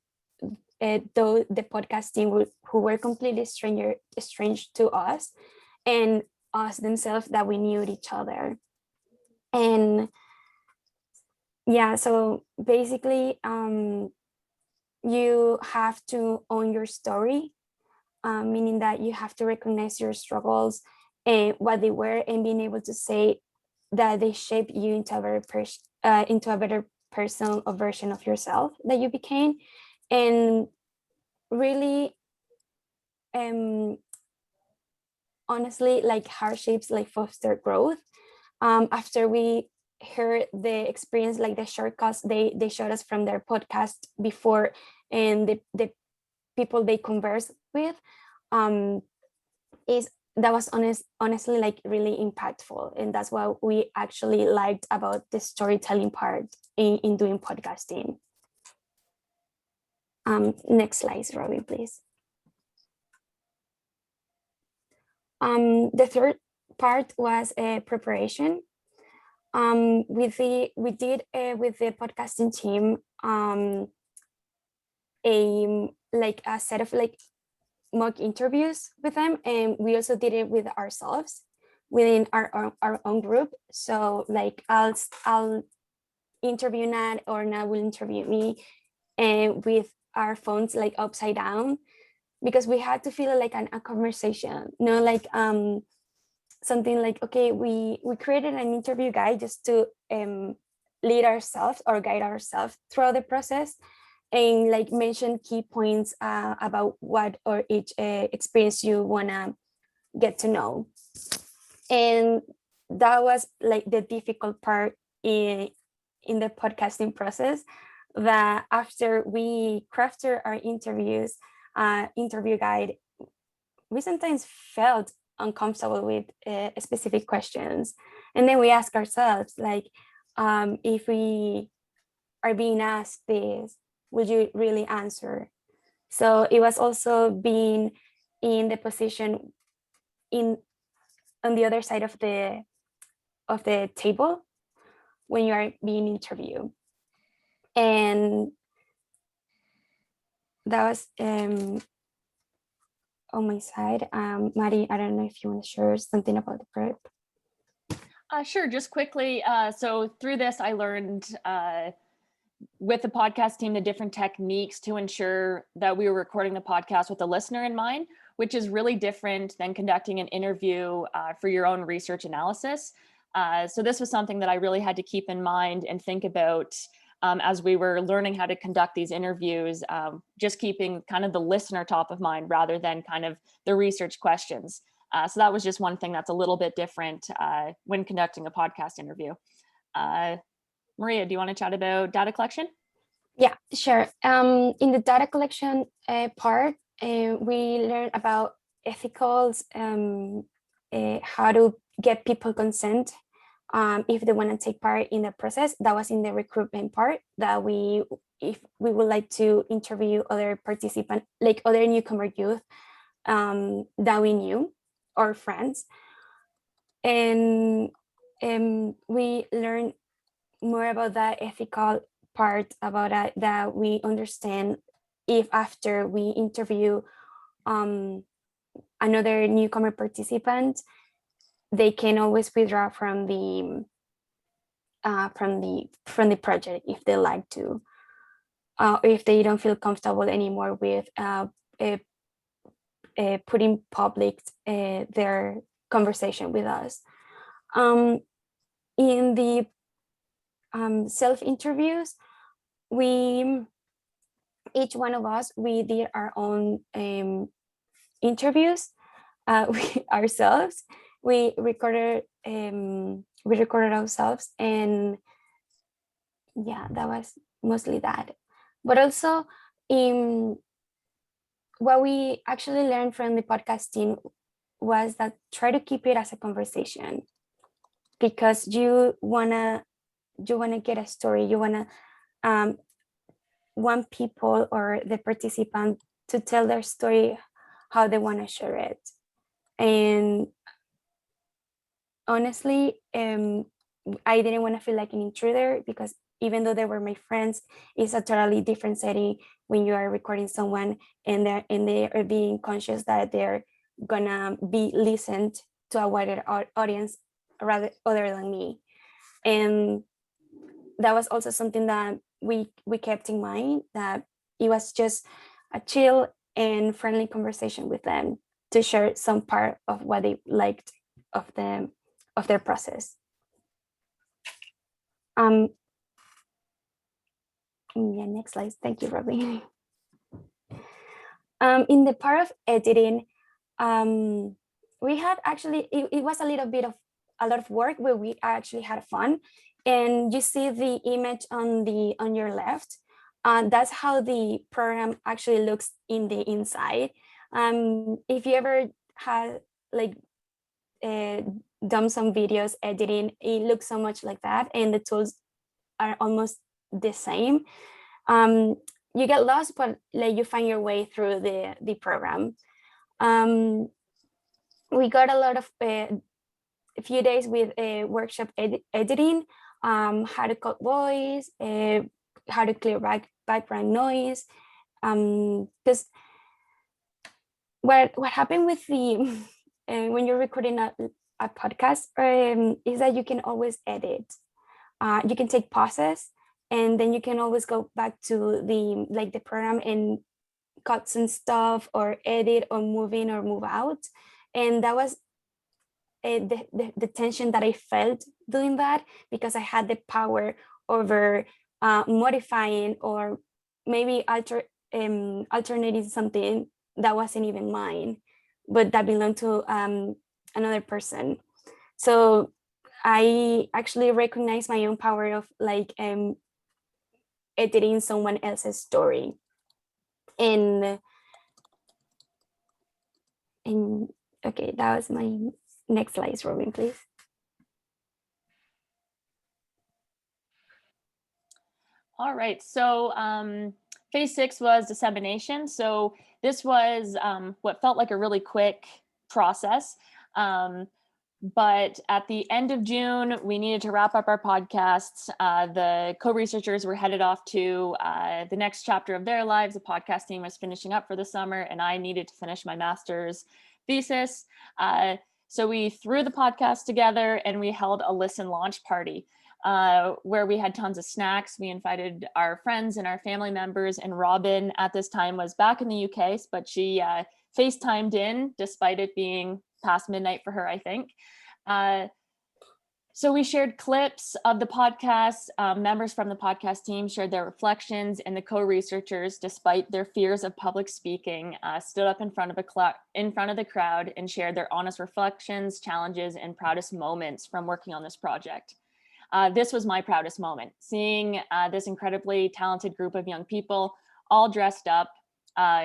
podcast team who were completely strange to us, and us themselves that we knew each other. And yeah, so basically you have to own your story, meaning that you have to recognize your struggles and what they were, and being able to say that they shape you into a better person or version of yourself that you became. And really, honestly, like hardships like foster growth. After we heard the experience, like the shortcuts they showed us from their podcast before, and the people they converse with, that was honestly like really impactful. And that's what we actually liked about the storytelling part in doing podcasting. Next slide, Robyn, please. The third part was preparation. We did with the podcasting team a set of like mock interviews with them, and we also did it with ourselves within our own group. So like I'll interview Nat, or Nat will interview me, and with our phones like upside down, because we had to feel like a conversation, like something like, okay, we created an interview guide just to lead ourselves or guide ourselves throughout the process, and like mention key points about what or each experience you wanna get to know. And that was like the difficult part in the podcasting process, that after we crafted our interview guide, we sometimes felt uncomfortable with specific questions. And then we ask ourselves, like, if we are being asked this, would you really answer? So it was also being in the position on the other side of the table when you are being interviewed. And that was on my side. Mari, I don't know if you want to share something about the prep. Sure, just quickly. So through this, I learned with the podcast team the different techniques to ensure that we were recording the podcast with the listener in mind, which is really different than conducting an interview for your own research analysis. So this was something that I really had to keep in mind and think about as we were learning how to conduct these interviews, just keeping kind of the listener top of mind rather than kind of the research questions. So that was just one thing that's a little bit different when conducting a podcast interview. Maria, do you want to chat about data collection? Yeah, sure. In the data collection part, we learned about ethicals, how to get people consent if they want to take part in the process. That was in the recruitment part, that if we would like to interview other participants, like other newcomer youth that we knew, or friends. And we learned more about that ethical part, about that we understand if after we interview another newcomer participant, they can always withdraw from the project if they like to, or if they don't feel comfortable anymore with putting public their conversation with us. In the self interviews, each one of us, we did our own interviews ourselves. We recorded ourselves, and yeah, that was mostly that. But also, what we actually learned from the podcasting was that try to keep it as a conversation, because you wanna get a story. You wanna want people or the participant to tell their story how they want to share it. And honestly, I didn't want to feel like an intruder, because even though they were my friends, it's a totally different setting when you are recording someone and they are being conscious that they're gonna be listened to a wider audience rather other than me. And that was also something that we kept in mind, that it was just a chill and friendly conversation with them to share some part of what they liked of their process. Yeah, next slide. Thank you, Robyn. In the part of editing, we had actually, it was a lot of work, where we actually had fun. And you see the image on your left. That's how the program actually looks in the inside. If you ever had like done some videos editing, it looks so much like that, and the tools are almost the same. You get lost, but like you find your way through the program. We got a lot of a few days with a workshop editing, how to cut voice, how to clear background noise. Because what happened with the when you're recording a podcast is that you can always edit. You can take pauses, and then you can always go back to the program and cut some stuff, or edit, or move in or move out. And that was the tension that I felt doing that, because I had the power over modifying, or maybe alternating something that wasn't even mine, but that belonged to another person. So I actually recognize my own power of editing someone else's story. And okay, that was my next slide, Robyn, please. All right, so phase 6 was dissemination. So this was what felt like a really quick process. But at the end of June, we needed to wrap up our podcasts. The co-researchers were headed off to the next chapter of their lives. The podcast team was finishing up for the summer, and I needed to finish my master's thesis. So we threw the podcast together, and we held a listen launch party where we had tons of snacks. We invited our friends and our family members, and Robyn at this time was back in the UK, but she FaceTimed in despite it being past midnight for her, I think. So we shared clips of the podcast. Members from the podcast team shared their reflections, and the co-researchers, despite their fears of public speaking, stood up in front of the crowd and shared their honest reflections, challenges, and proudest moments from working on this project. This was my proudest moment, seeing this incredibly talented group of young people all dressed up,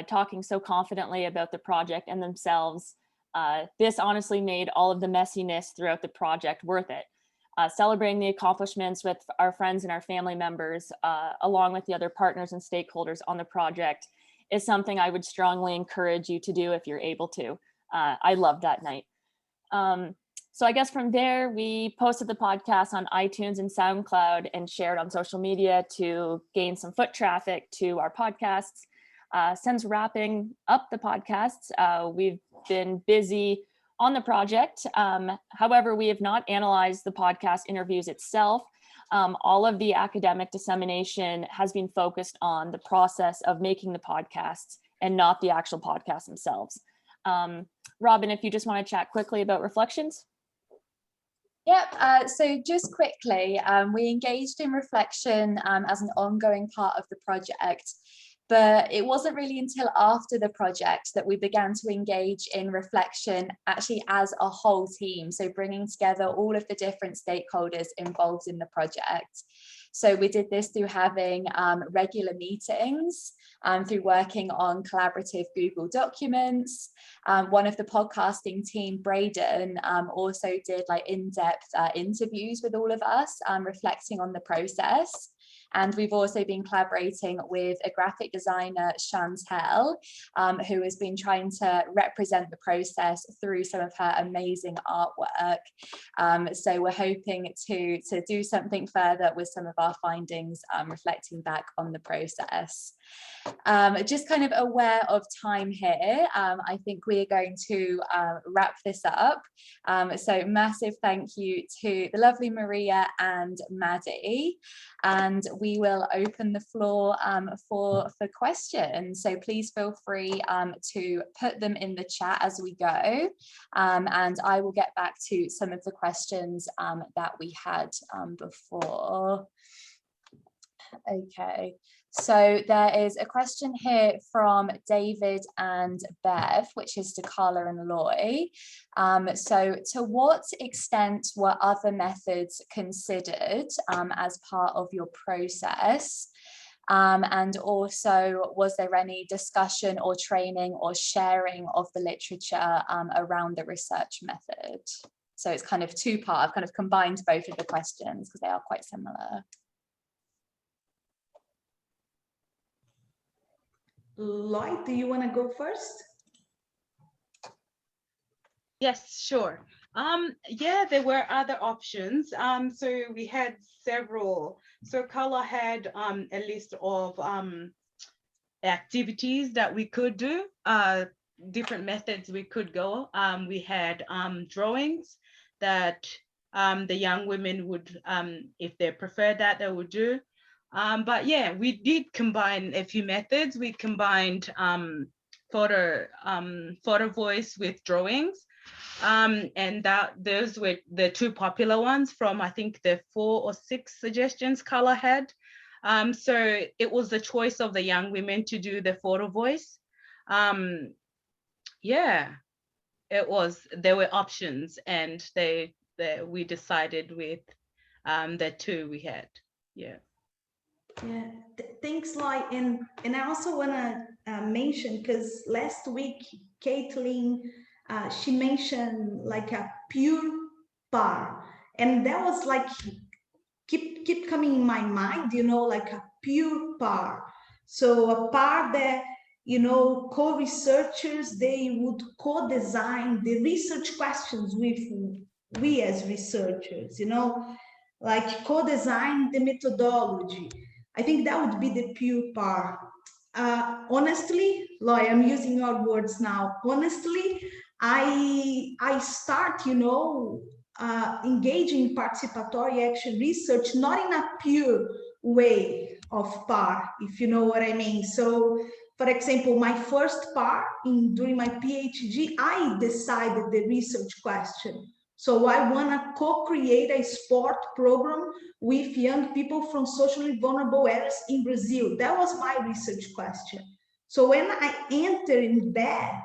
talking so confidently about the project and themselves. This honestly made all of the messiness throughout the project worth it. Celebrating the accomplishments with our friends and our family members, along with the other partners and stakeholders on the project, is something I would strongly encourage you to do if you're able to. I loved that night. So I guess from there, we posted the podcast on iTunes and SoundCloud and shared on social media to gain some foot traffic to our podcasts. Since wrapping up the podcasts, we've been busy on the project. However, we have not analyzed the podcast interviews itself. All of the academic dissemination has been focused on the process of making the podcasts and not the actual podcasts themselves. Robyn, if you just want to chat quickly about reflections. Yep, so just quickly, we engaged in reflection as an ongoing part of the project. But it wasn't really until after the project that we began to engage in reflection actually as a whole team. So bringing together all of the different stakeholders involved in the project. So we did this through having regular meetings, through working on collaborative Google Documents. One of the podcasting team, Braden, also did like in-depth interviews with all of us, reflecting on the process. And we've also been collaborating with a graphic designer, Chantel, who has been trying to represent the process through some of her amazing artwork. So we're hoping to do something further with some of our findings, reflecting back on the process. Just kind of aware of time here, I think we are going to wrap this up. So massive thank you to the lovely Maria and Maddie, and we will open the floor for questions. So please feel free to put them in the chat as we go, and I will get back to some of the questions that we had before. Okay. So there is a question here from David and Bev, which is to Carla and Loy. So to what extent were other methods considered as part of your process? And also, was there any discussion or training or sharing of the literature around the research method? So it's kind of two-part. I've kind of combined both of the questions because they are quite similar. Lloyd, do you want to go first? Yes, sure. Yeah, there were other options. So we had several. So Carla had a list of activities that we could do, different methods we could go. We had drawings that the young women would, if they preferred that, they would do. But yeah, we did combine a few methods. We combined photo voice with drawings. And those were the two popular ones from, I think, the 4 or 6 suggestions Carla had. So it was the choice of the young women to do the photo voice. Yeah, there were options, and we decided with the 2 we had. Yeah. Yeah, thanks, Lloyd. And I also want to mention, because last week, Caitlin, she mentioned like a pure par. And that was like, keep coming in my mind, you know, like a pure par. So a par that, you know, co-researchers, they would co-design the research questions with we as researchers, you know, like co-design the methodology. I think that would be the pure par. Honestly, Lloyd, I'm using your words now. Honestly, I start, you know, engaging in participatory action research, not in a pure way of par, if you know what I mean. So, for example, my first par during my PhD, I decided the research question. So I want to co-create a sport program with young people from socially vulnerable areas in Brazil. That was my research question. So when I enter in that,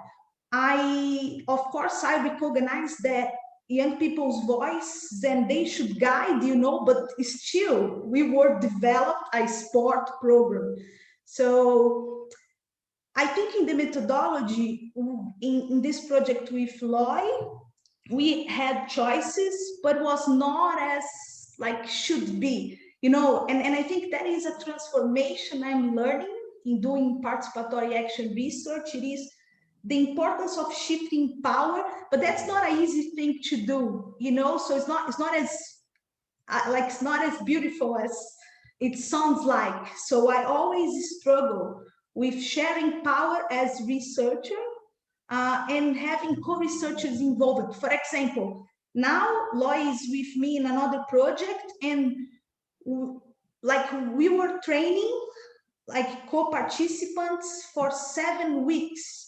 of course, I recognize that young people's voice, then they should guide, you know, but still, we were developed a sport program. So I think in the methodology, in this project with Lloyd, we had choices, but was not as like should be, you know, and I think that is a transformation I'm learning in doing participatory action research. It is the importance of shifting power, but that's not an easy thing to do, you know. So it's not as beautiful as it sounds like. So I always struggle with sharing power as researcher and having co-researchers involved. For example, now Loy is with me in another project, and like we were training like co-participants for 7 weeks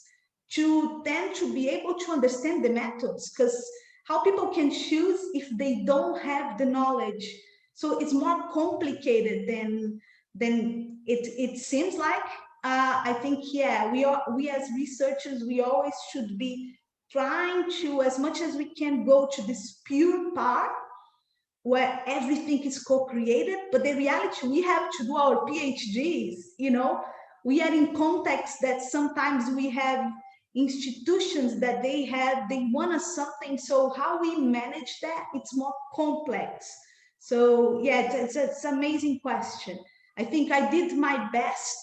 to be able to understand the methods, because how people can choose if they don't have the knowledge. So it's more complicated than it seems like. I think, yeah, we as researchers, we always should be trying to, as much as we can, go to this pure part where everything is co-created. But the reality, we have to do our PhDs, you know, we are in contexts that sometimes we have institutions that they want us something. So how we manage that, it's more complex. So yeah, it's an amazing question. I think I did my best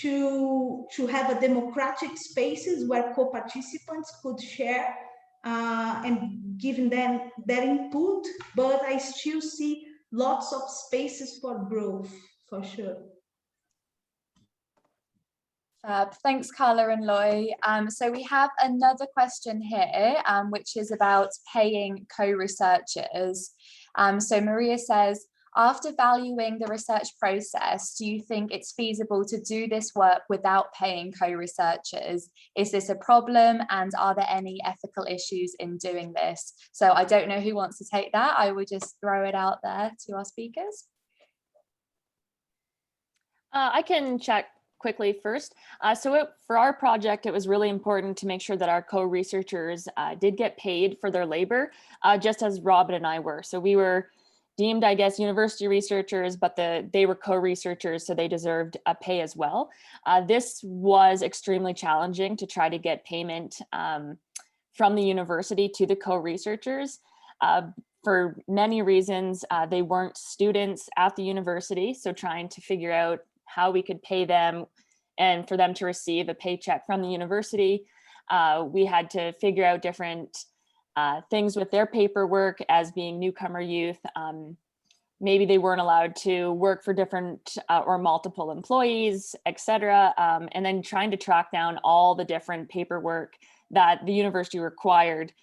to have a democratic spaces where co-participants could share and giving them their input, but I still see lots of spaces for growth, for sure. Thanks, Carla and Loy. So we have another question here, which is about paying co-researchers. So Maria says, after valuing the research process, do you think it's feasible to do this work without paying co-researchers? Is this a problem, and are there any ethical issues in doing this? So I don't know who wants to take that. I would just throw it out there to our speakers. I can check quickly first. For our project, it was really important to make sure that our co-researchers did get paid for their labor, just as Robyn and I were. So we were deemed, I guess, university researchers, but they were co-researchers, so they deserved a pay as well. This was extremely challenging to try to get payment from the university to the co-researchers. For many reasons, they weren't students at the university, so trying to figure out how we could pay them and for them to receive a paycheck from the university. We had to figure out different things with their paperwork as being newcomer youth. Maybe they weren't allowed to work for different or multiple employees, etc. And then trying to track down all the different paperwork that the university required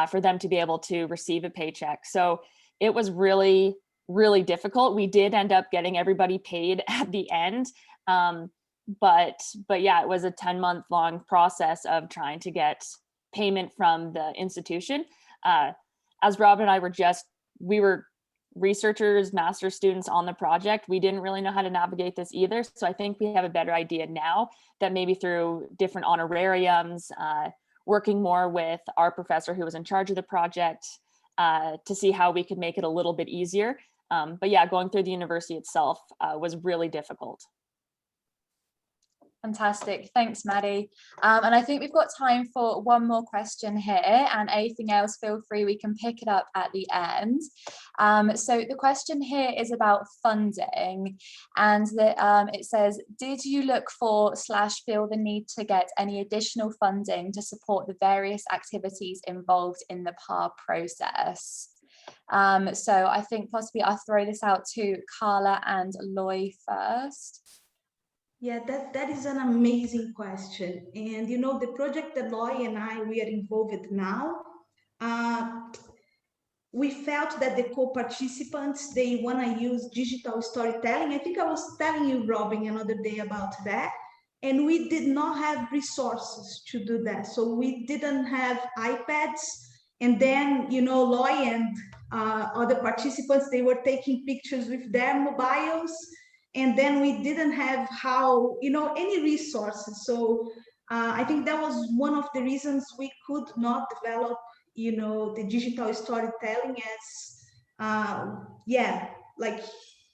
for them to be able to receive a paycheck. So it was really, really difficult. We did end up getting everybody paid at the end. But yeah, it was a 10-month long process of trying to get payment from the institution. As Robyn and I we were researchers, master's students on the project. We didn't really know how to navigate this either. So I think we have a better idea now that maybe through different honorariums, working more with our professor who was in charge of the project to see how we could make it a little bit easier. But yeah, going through the university itself was really difficult. Fantastic, thanks Maddie. And I think we've got time for one more question here, and anything else, feel free, we can pick it up at the end. So the question here is about funding, and it says, did you look for / feel the need to get any additional funding to support the various activities involved in the PAR process? So I think possibly I'll throw this out to Carla and Loy first. Yeah, that is an amazing question. And you know, the project that Loy and we are involved now, we felt that the co-participants, they want to use digital storytelling. I think I was telling you, Robyn, another day about that. And we did not have resources to do that. So we didn't have iPads. And then, you know, Loy and other participants, they were taking pictures with their mobiles. And then we didn't have any resources. So I think that was one of the reasons we could not develop, the digital storytelling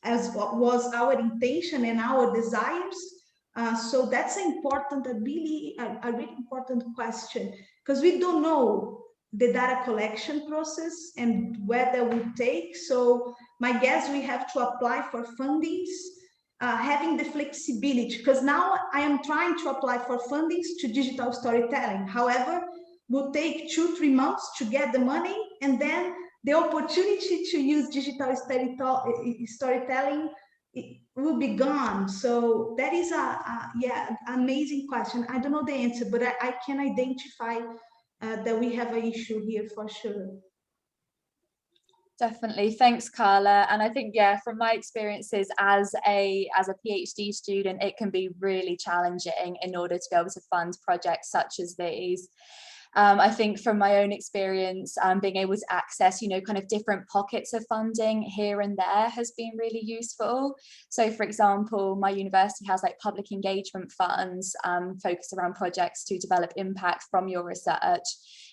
as what was our intention and our desires. So that's a really important question, because we don't know the data collection process and where that would take. So my guess, we have to apply for fundings. Having the flexibility, because now I am trying to apply for fundings to digital storytelling. However, will take 2-3 months to get the money, and then the opportunity to use digital storytelling will be gone. So that is amazing question. I don't know the answer, but I can identify that we have an issue here for sure. Definitely, thanks Carla. And I think, yeah, from my experiences as a PhD student, it can be really challenging in order to be able to fund projects such as these. I think from my own experience, being able to access, kind of different pockets of funding here and there has been really useful. So for example, my university has like public engagement funds focused around projects to develop impact from your research.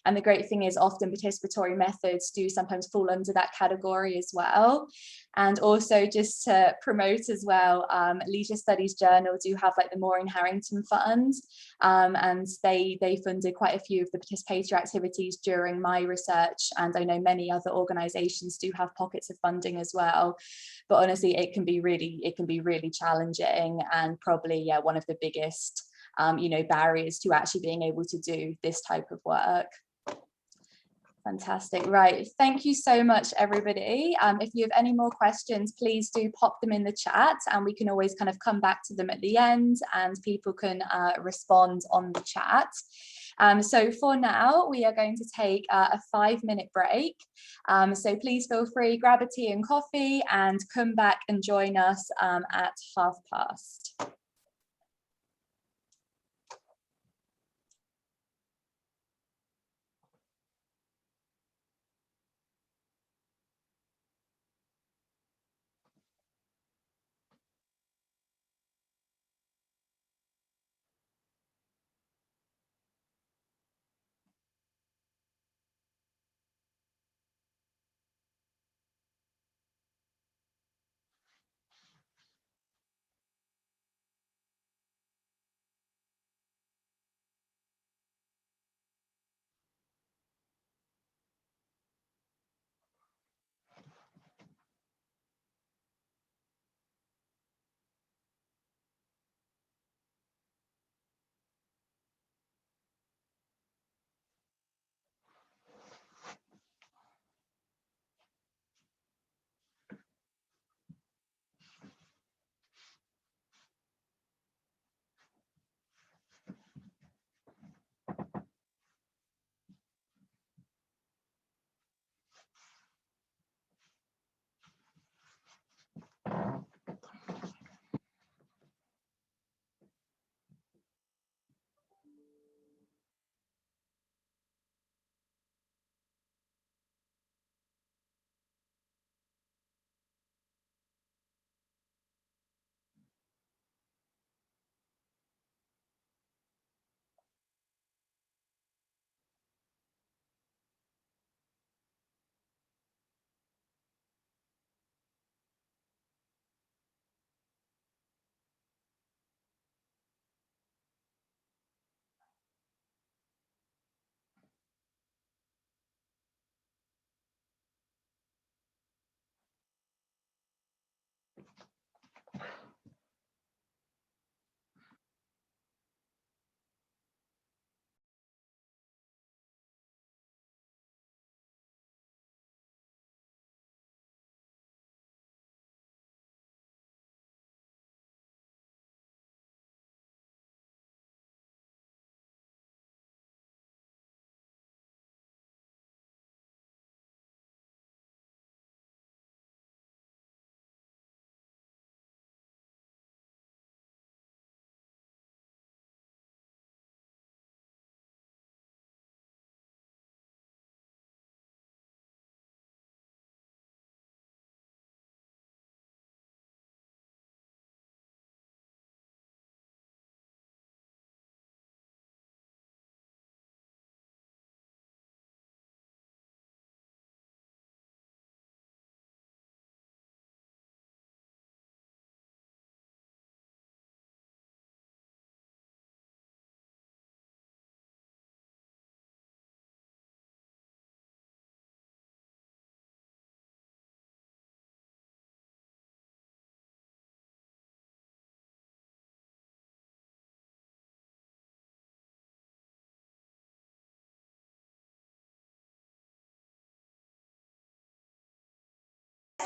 And the great thing is often participatory methods do sometimes fall under that category as well. And also just to promote as well, Leisure Studies Journal do have like the Maureen Harrington Fund, and they funded quite a few of the participatory activities during my research, and I know many other organisations do have pockets of funding as well. But honestly, it can be really challenging, and probably one of the biggest barriers to actually being able to do this type of work. Fantastic. Right, thank you so much, everybody. If you have any more questions, please do pop them in the chat, and we can always kind of come back to them at the end, and people can respond on the chat. So for now, we are going to take a 5-minute break. So please feel free, grab a tea and coffee, and come back and join us at past.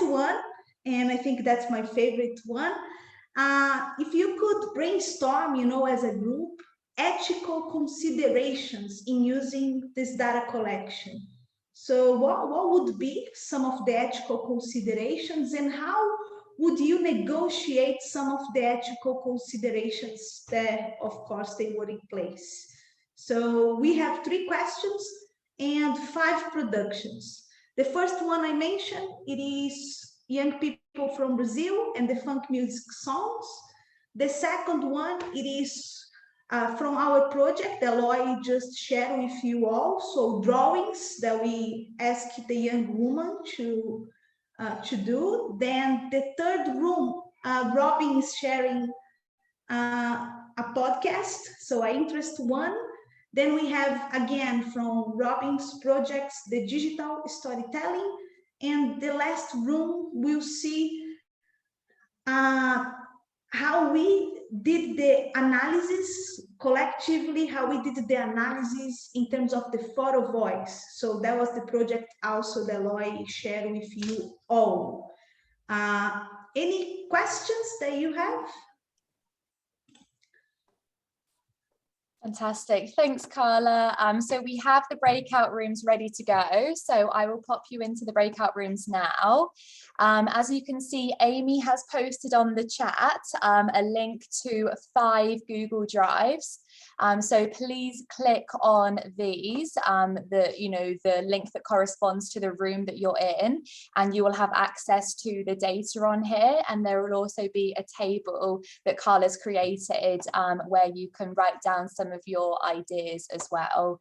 One, and I think that's my favorite one. If you could brainstorm, as a group, ethical considerations in using this data collection. So what would be some of the ethical considerations, and how would you negotiate some of the ethical considerations that, of course, they were in place? So we have 3 questions and 5 productions. The first one I mentioned, it is young people from Brazil and the funk music songs. The second one, it is from our project, Eloy just shared with you all. So drawings that we asked the young woman to do. Then the third room, Robyn is sharing a podcast, so I interest one. Then we have, again, from Robyn's projects, the digital storytelling. And the last room, we'll see how we did the analysis collectively, how we did the analysis in terms of the photo voice. So that was the project also that Eloy shared with you all. Any questions that you have? Fantastic. Thanks, Carla. So we have the breakout rooms ready to go. So I will pop you into the breakout rooms now. As you can see, Amy has posted on the chat a link to 5 Google Drives. So please click on these, the link that corresponds to the room that you're in, and you will have access to the data on here. And there will also be a table that Carla's created where you can write down some of your ideas as well.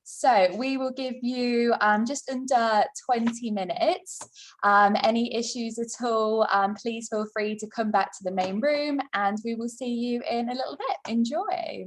So we will give you just under 20 minutes. Any issues at all, please feel free to come back to the main room, and we will see you in a little bit. Enjoy.